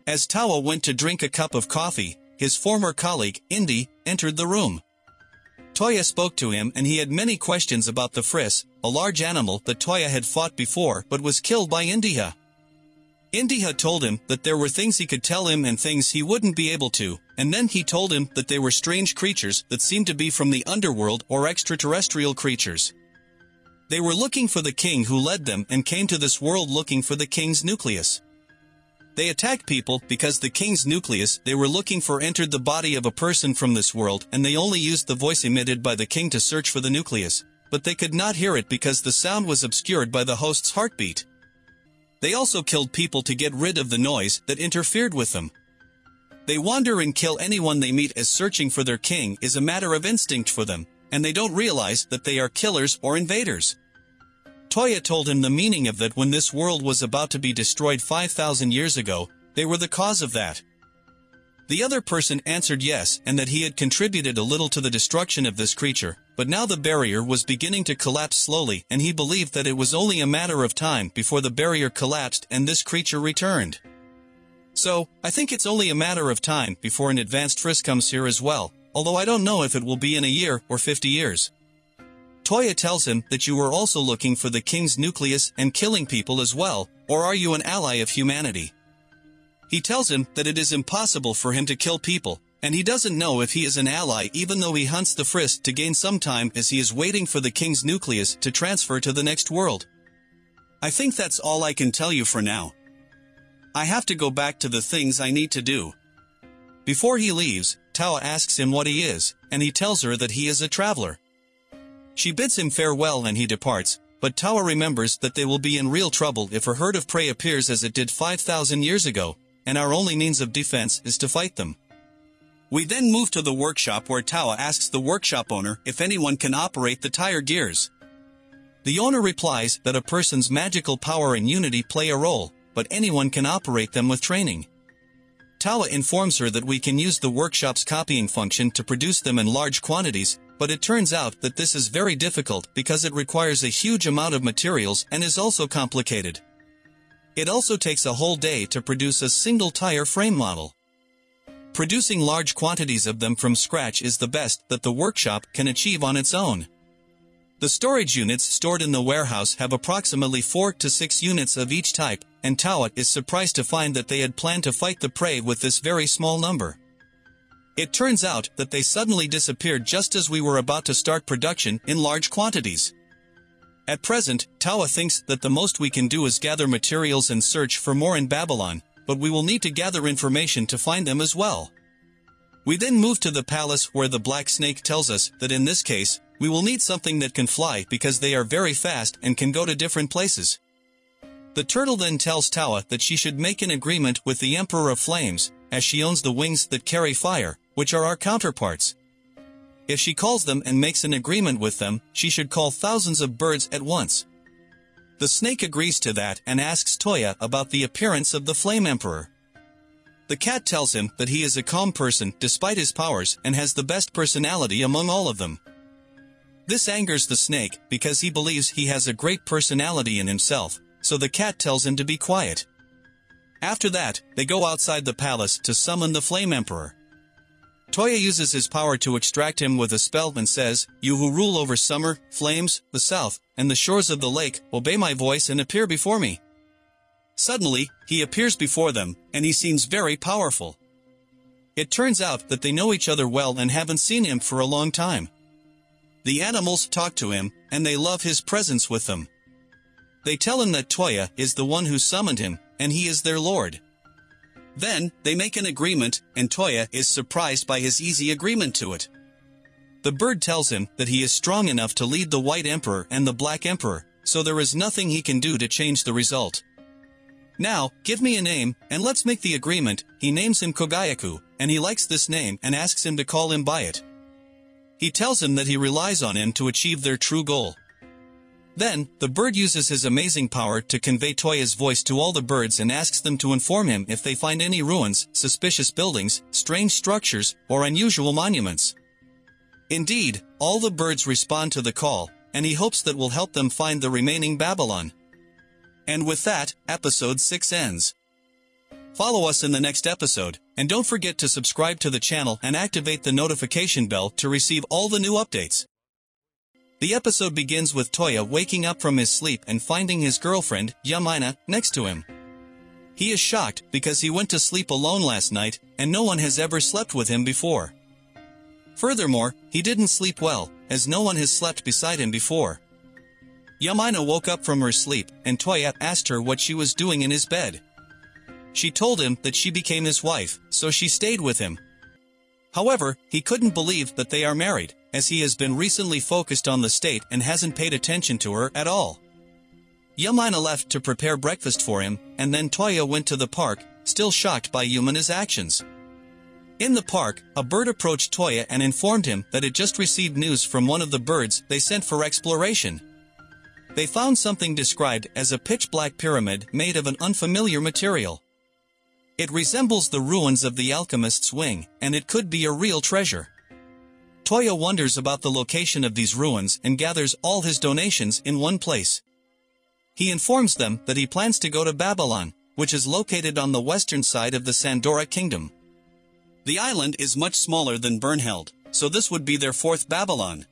[SPEAKER 1] As Tawa went to drink a cup of coffee, his former colleague, Indy, entered the room. Toya spoke to him and he had many questions about the Friss, a large animal that Toya had fought before but was killed by Indiha. Indiha told him that there were things he could tell him and things he wouldn't be able to, and then he told him that they were strange creatures that seemed to be from the underworld or extraterrestrial creatures. They were looking for the king who led them and came to this world looking for the king's nucleus. They attacked people because the king's nucleus they were looking for entered the body of a person from this world, and they only used the voice emitted by the king to search for the nucleus, but they could not hear it because the sound was obscured by the host's heartbeat. They also killed people to get rid of the noise that interfered with them. They wander and kill anyone they meet, as searching for their king is a matter of instinct for them, and they don't realize that they are killers or invaders. Toya told him the meaning of that when this world was about to be destroyed 5,000 years ago, they were the cause of that. The other person answered yes, and that he had contributed a little to the destruction of this creature, but now the barrier was beginning to collapse slowly, and he believed that it was only a matter of time before the barrier collapsed and this creature returned. So, I think it's only a matter of time before an advanced Friss comes here as well, although I don't know if it will be in a year or 50 years. Toya tells him that you were also looking for the king's nucleus and killing people as well, or are you an ally of humanity? He tells him that it is impossible for him to kill people, and he doesn't know if he is an ally even though he hunts the Friss to gain some time as he is waiting for the king's nucleus to transfer to the next world. I think that's all I can tell you for now. I have to go back to the things I need to do. Before he leaves, Tawa asks him what he is, and he tells her that he is a traveler. She bids him farewell and he departs, but Tawa remembers that they will be in real trouble if a herd of prey appears as it did 5,000 years ago, and our only means of defense is to fight them. We then move to the workshop where Tawa asks the workshop owner if anyone can operate the tire gears. The owner replies that a person's magical power and unity play a role, but anyone can operate them with training. Tawa informs her that we can use the workshop's copying function to produce them in large quantities, but it turns out that this is very difficult because it requires a huge amount of materials and is also complicated. It also takes a whole day to produce a single tire frame model. producing large quantities of them from scratch is the best that the workshop can achieve on its own. The storage units stored in the warehouse have approximately 4 to 6 units of each type, and Towa is surprised to find that they had planned to fight the prey with this very small number. It turns out that they suddenly disappeared just as we were about to start production in large quantities. At present, Towa thinks that the most we can do is gather materials and search for more in Babylon, but we will need to gather information to find them as well. We then move to the palace where the black snake tells us that in this case, we will need something that can fly because they are very fast and can go to different places. The turtle then tells Towa that she should make an agreement with the Emperor of Flames, as she owns the wings that carry fire, which are our counterparts. If she calls them and makes an agreement with them, she should call thousands of birds at once. The snake agrees to that and asks Toya about the appearance of the Flame Emperor. The cat tells him that he is a calm person despite his powers and has the best personality among all of them. This angers the snake because he believes he has a great personality in himself, so the cat tells him to be quiet. After that, they go outside the palace to summon the Flame Emperor. Toya uses his power to extract him with a spell and says, "You who rule over summer, flames, the south, and the shores of the lake, obey my voice and appear before me." Suddenly, he appears before them, and he seems very powerful. It turns out that they know each other well and haven't seen him for a long time. The animals talk to him, and they love his presence with them. They tell him that Toya is the one who summoned him, and he is their lord. Then, they make an agreement, and Toya is surprised by his easy agreement to it. The bird tells him that he is strong enough to lead the White Emperor and the Black Emperor, so there is nothing he can do to change the result. "Now, give me a name, and let's make the agreement." He names him Kogayaku, and he likes this name and asks him to call him by it. He tells him that he relies on him to achieve their true goal. Then, the bird uses his amazing power to convey Toya's voice to all the birds and asks them to inform him if they find any ruins, suspicious buildings, strange structures, or unusual monuments. Indeed, all the birds respond to the call, and he hopes that will help them find the remaining Babylon. And with that, episode 6 ends. Follow us in the next episode, and don't forget to subscribe to the channel and activate the notification bell to receive all the new updates. The episode begins with Toya waking up from his sleep and finding his girlfriend, Yamina, next to him. He is shocked because he went to sleep alone last night, and no one has ever slept with him before. Furthermore, he didn't sleep well, as no one has slept beside him before. Yamina woke up from her sleep, and Toya asked her what she was doing in his bed. She told him that she became his wife, so she stayed with him. However, he couldn't believe that they are married, as he has been recently focused on the state and hasn't paid attention to her at all. Yamina left to prepare breakfast for him, and then Toya went to the park, still shocked by Yamina's actions. In the park, a bird approached Toya and informed him that it just received news from one of the birds they sent for exploration. They found something described as a pitch-black pyramid made of an unfamiliar material. It resembles the ruins of the alchemist's wing, and it could be a real treasure. Toya wonders about the location of these ruins and gathers all his donations in one place. He informs them that he plans to go to Babylon, which is located on the western side of the Sandora Kingdom. The island is much smaller than Bernheld, so this would be their fourth Babylon.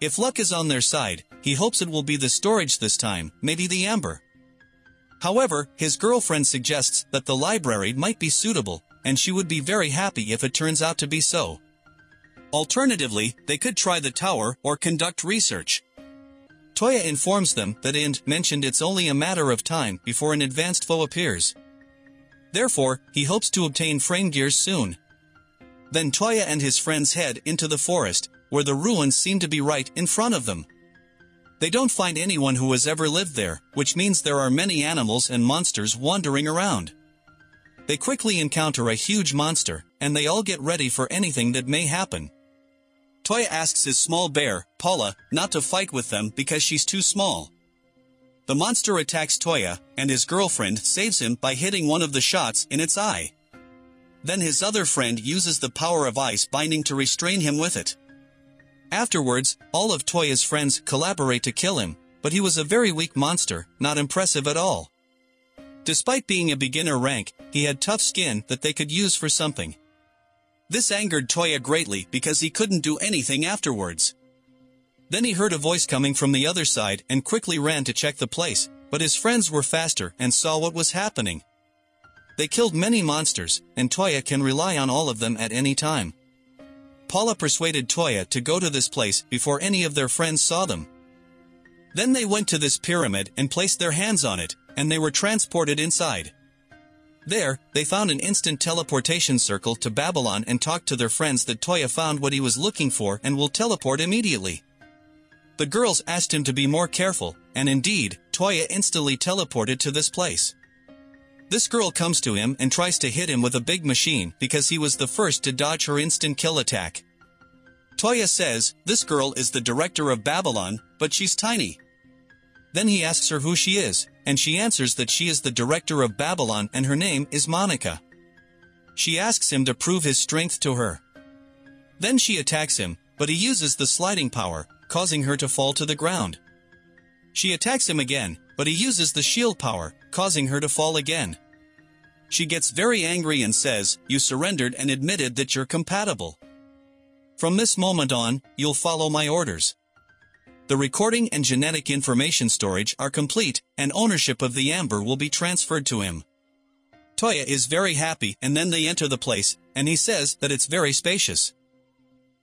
[SPEAKER 1] If luck is on their side, he hopes it will be the storage this time, maybe the amber. However, his girlfriend suggests that the library might be suitable, and she would be very happy if it turns out to be so. Alternatively, they could try the tower or conduct research. Toya informs them that Ind mentioned it's only a matter of time before an advanced foe appears. Therefore, he hopes to obtain frame gears soon. Then Toya and his friends head into the forest, where the ruins seem to be right in front of them. They don't find anyone who has ever lived there, which means there are many animals and monsters wandering around. They quickly encounter a huge monster, and they all get ready for anything that may happen. Toya asks his small bear, Paula, not to fight with them because she's too small. The monster attacks Toya, and his girlfriend saves him by hitting one of the shots in its eye. Then his other friend uses the power of ice binding to restrain him with it. Afterwards, all of Toya's friends collaborate to kill him, but he was a very weak monster, not impressive at all. Despite being a beginner rank, he had tough skin that they could use for something. This angered Toya greatly because he couldn't do anything afterwards. Then he heard a voice coming from the other side and quickly ran to check the place, but his friends were faster and saw what was happening. They killed many monsters, and Toya can rely on all of them at any time. Paula persuaded Toya to go to this place before any of their friends saw them. Then they went to this pyramid and placed their hands on it, and they were transported inside. There, they found an instant teleportation circle to Babylon and talked to their friends that Toya found what he was looking for and will teleport immediately. The girls asked him to be more careful, and indeed, Toya instantly teleported to this place. This girl comes to him and tries to hit him with a big machine because he was the first to dodge her instant kill attack. Toya says, this girl is the director of Babylon, but she's tiny. Then he asks her who she is, and she answers that she is the director of Babylon and her name is Monica. She asks him to prove his strength to her. Then she attacks him, but he uses the sliding power, causing her to fall to the ground. She attacks him again, but he uses the shield power, causing her to fall again. She gets very angry and says, you surrendered and admitted that you're compatible. From this moment on, you'll follow my orders. The recording and genetic information storage are complete, and ownership of the amber will be transferred to him. Toya is very happy, and then they enter the place, and he says that it's very spacious.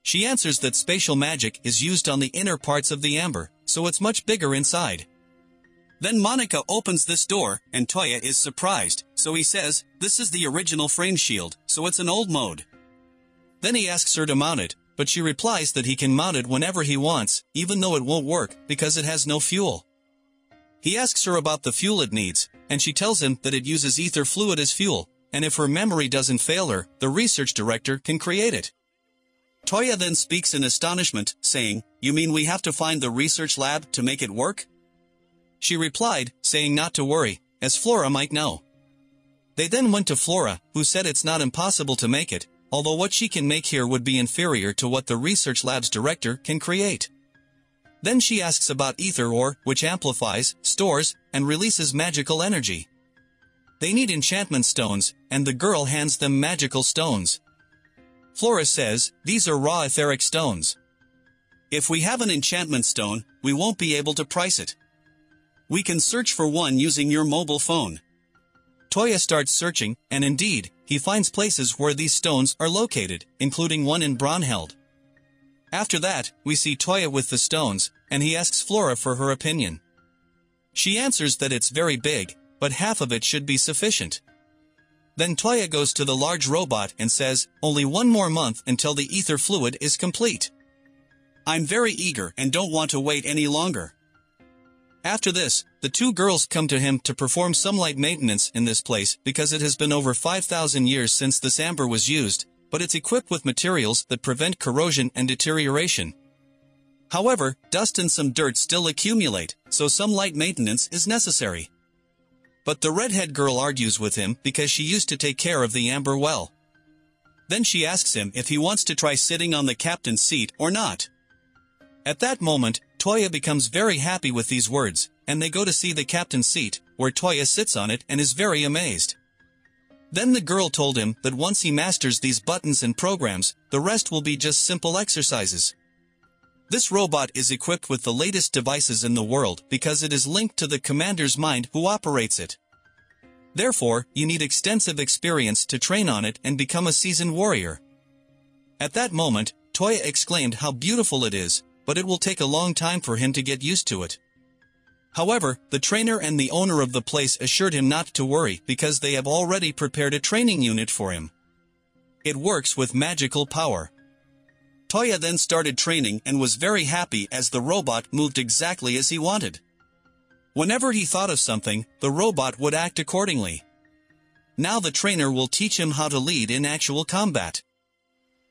[SPEAKER 1] She answers that spatial magic is used on the inner parts of the amber, so it's much bigger inside. Then Monica opens this door, and Toya is surprised, so he says, this is the original frame shield, so it's an old mode. Then he asks her to mount it, but she replies that he can mount it whenever he wants, even though it won't work, because it has no fuel. He asks her about the fuel it needs, and she tells him that it uses ether fluid as fuel, and if her memory doesn't fail her, the research director can create it. Toya then speaks in astonishment, saying, you mean we have to find the research lab to make it work? She replied, saying not to worry, as Flora might know. They then went to Flora, who said it's not impossible to make it, although what she can make here would be inferior to what the research lab's director can create. Then she asks about ether ore, which amplifies, stores, and releases magical energy. They need enchantment stones, and the girl hands them magical stones. Flora says, these are raw etheric stones. If we have an enchantment stone, we won't be able to price it. We can search for one using your mobile phone. Toya starts searching, and indeed, he finds places where these stones are located, including one in Brunhilde. After that, we see Toya with the stones, and he asks Flora for her opinion. She answers that it's very big, but half of it should be sufficient. Then Toya goes to the large robot and says, only one more month until the ether fluid is complete. I'm very eager and don't want to wait any longer. After this, the two girls come to him to perform some light maintenance in this place because it has been over 5,000 years since this amber was used, but it's equipped with materials that prevent corrosion and deterioration. However, dust and some dirt still accumulate, so some light maintenance is necessary. But the redhead girl argues with him because she used to take care of the amber well. Then she asks him if he wants to try sitting on the captain's seat or not. At that moment, Toya becomes very happy with these words, and they go to see the captain's seat, where Toya sits on it and is very amazed. Then the girl told him that once he masters these buttons and programs, the rest will be just simple exercises. This robot is equipped with the latest devices in the world because it is linked to the commander's mind who operates it. Therefore, you need extensive experience to train on it and become a seasoned warrior. At that moment, Toya exclaimed how beautiful it is, but it will take a long time for him to get used to it. However, the trainer and the owner of the place assured him not to worry because they have already prepared a training unit for him. It works with magical power. Toya then started training and was very happy as the robot moved exactly as he wanted. Whenever he thought of something, the robot would act accordingly. Now the trainer will teach him how to lead in actual combat.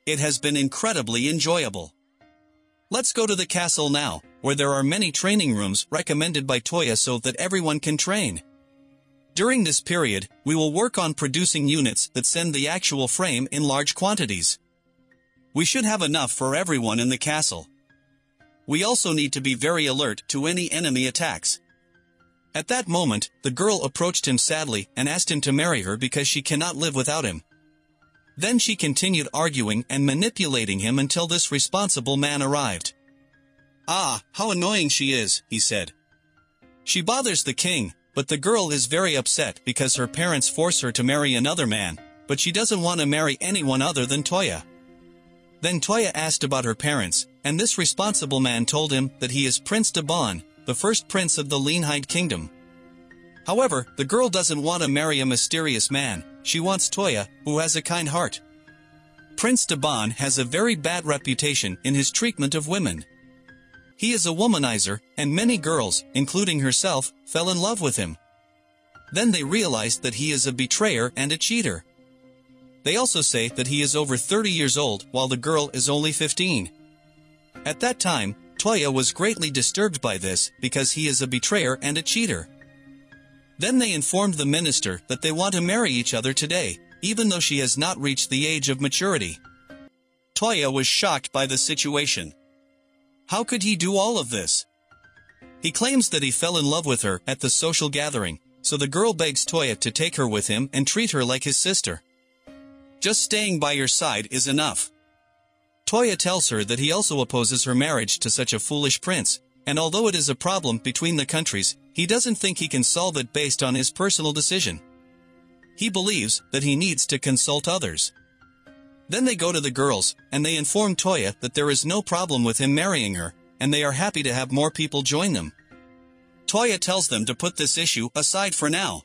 [SPEAKER 1] It has been incredibly enjoyable. Let's go to the castle now, where there are many training rooms recommended by Toya so that everyone can train. During this period, we will work on producing units that send the actual frame in large quantities. We should have enough for everyone in the castle. We also need to be very alert to any enemy attacks. At that moment, the girl approached him sadly and asked him to marry her because she cannot live without him. Then she continued arguing and manipulating him until this responsible man arrived. "Ah, how annoying she is," he said. "She bothers the king, but the girl is very upset because her parents force her to marry another man, but she doesn't want to marry anyone other than Toya." Then Toya asked about her parents, and this responsible man told him that he is Prince Daban, the first prince of the Leanhide kingdom. However, the girl doesn't want to marry a mysterious man, she wants Toya, who has a kind heart. Prince Daban has a very bad reputation in his treatment of women. He is a womanizer, and many girls, including herself, fell in love with him. Then they realized that he is a betrayer and a cheater. They also say that he is over 30 years old while the girl is only 15. At that time, Toya was greatly disturbed by this because he is a betrayer and a cheater. Then they informed the minister that they want to marry each other today, even though she has not reached the age of maturity. Toya was shocked by the situation. How could he do all of this? He claims that he fell in love with her at the social gathering, so the girl begs Toya to take her with him and treat her like his sister. Just staying by your side is enough. Toya tells her that he also opposes her marriage to such a foolish prince, and although it is a problem between the countries, he doesn't think he can solve it based on his personal decision. He believes that he needs to consult others. Then they go to the girls, and they inform Toya that there is no problem with him marrying her, and they are happy to have more people join them. Toya tells them to put this issue aside for now.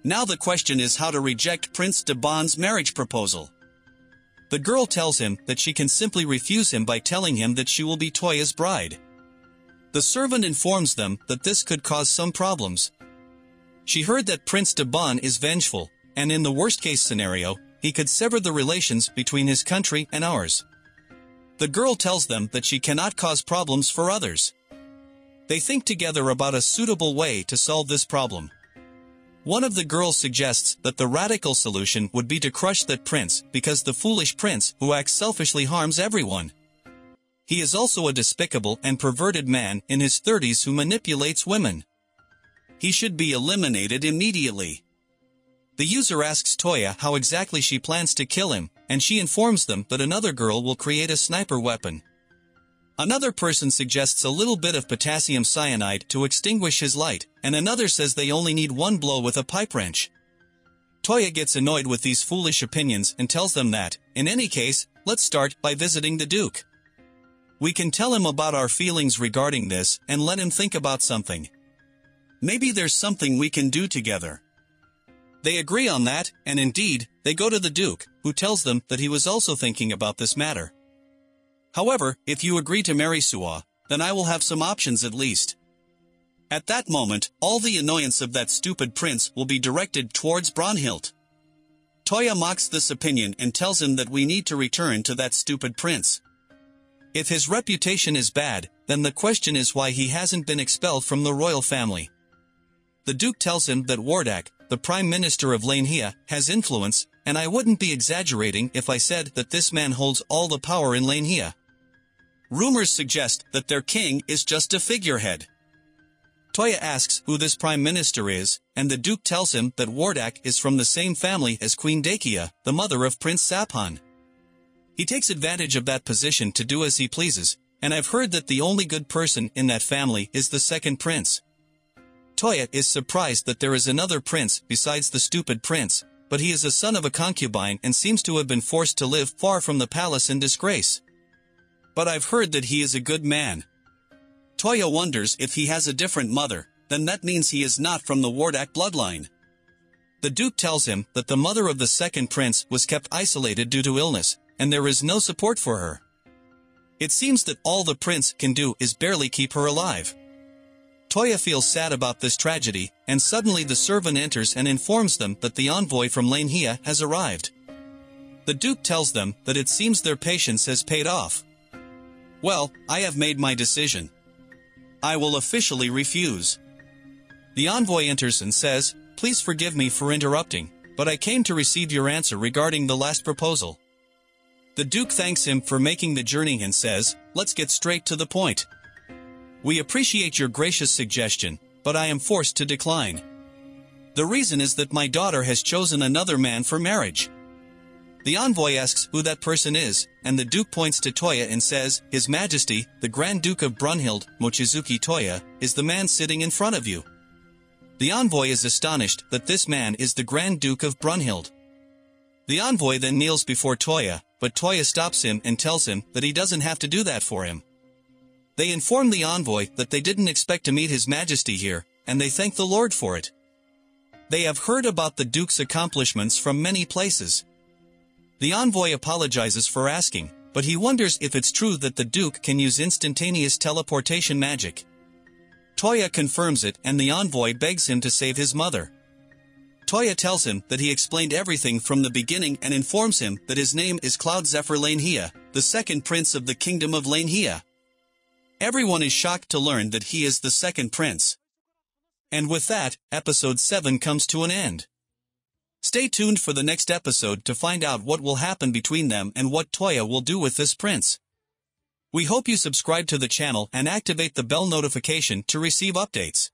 [SPEAKER 1] Now the question is how to reject Prince Daban's marriage proposal. The girl tells him that she can simply refuse him by telling him that she will be Toya's bride. The servant informs them that this could cause some problems. She heard that Prince Daban is vengeful, and in the worst-case scenario, he could sever the relations between his country and ours. The girl tells them that she cannot cause problems for others. They think together about a suitable way to solve this problem. One of the girls suggests that the radical solution would be to crush that prince because the foolish prince who acts selfishly harms everyone. He is also a despicable and perverted man in his 30s who manipulates women. He should be eliminated immediately. The user asks Toya how exactly she plans to kill him, and she informs them that another girl will create a sniper weapon. Another person suggests a little bit of potassium cyanide to extinguish his light, and another says they only need one blow with a pipe wrench. Toya gets annoyed with these foolish opinions and tells them that, in any case, let's start by visiting the Duke. We can tell him about our feelings regarding this and let him think about something. Maybe there's something we can do together. They agree on that, and indeed, they go to the Duke, who tells them that he was also thinking about this matter. However, if you agree to marry Suwa, then I will have some options at least. At that moment, all the annoyance of that stupid prince will be directed towards Brunhild. Toya mocks this opinion and tells him that we need to return to that stupid prince. If his reputation is bad, then the question is why he hasn't been expelled from the royal family. The Duke tells him that Wardak, the Prime Minister of Lanhia, has influence, and I wouldn't be exaggerating if I said that this man holds all the power in Lanhia. Rumors suggest that their king is just a figurehead. Toya asks who this Prime Minister is, and the Duke tells him that Wardak is from the same family as Queen Dakia, the mother of Prince Saphan. He takes advantage of that position to do as he pleases, and I've heard that the only good person in that family is the second prince. Toya is surprised that there is another prince besides the stupid prince, but he is a son of a concubine and seems to have been forced to live far from the palace in disgrace. But I've heard that he is a good man. Toya wonders if he has a different mother, then that means he is not from the Wardak bloodline. The Duke tells him that the mother of the second prince was kept isolated due to illness, and there is no support for her. It seems that all the prince can do is barely keep her alive. Toya feels sad about this tragedy, and suddenly the servant enters and informs them that the envoy from Lanhia has arrived. The Duke tells them that it seems their patience has paid off. Well, I have made my decision. I will officially refuse. The envoy enters and says, "Please forgive me for interrupting, but I came to receive your answer regarding the last proposal." The Duke thanks him for making the journey and says, "Let's get straight to the point. We appreciate your gracious suggestion, but I am forced to decline. The reason is that my daughter has chosen another man for marriage." The envoy asks who that person is, and the Duke points to Toya and says, His Majesty, the Grand Duke of Brunhild, Mochizuki Toya, is the man sitting in front of you. The envoy is astonished that this man is the Grand Duke of Brunhild. The envoy then kneels before Toya, but Toya stops him and tells him that he doesn't have to do that for him. They inform the envoy that they didn't expect to meet His Majesty here, and they thank the Lord for it. They have heard about the Duke's accomplishments from many places. The envoy apologizes for asking, but he wonders if it's true that the Duke can use instantaneous teleportation magic. Toya confirms it and the envoy begs him to save his mother. Toya tells him that he explained everything from the beginning and informs him that his name is Cloud Zephyr Lanehia, the second prince of the kingdom of Lanehia. Everyone is shocked to learn that he is the second prince. And with that, episode 7 comes to an end. Stay tuned for the next episode to find out what will happen between them and what Toya will do with this prince. We hope you subscribe to the channel and activate the bell notification to receive updates.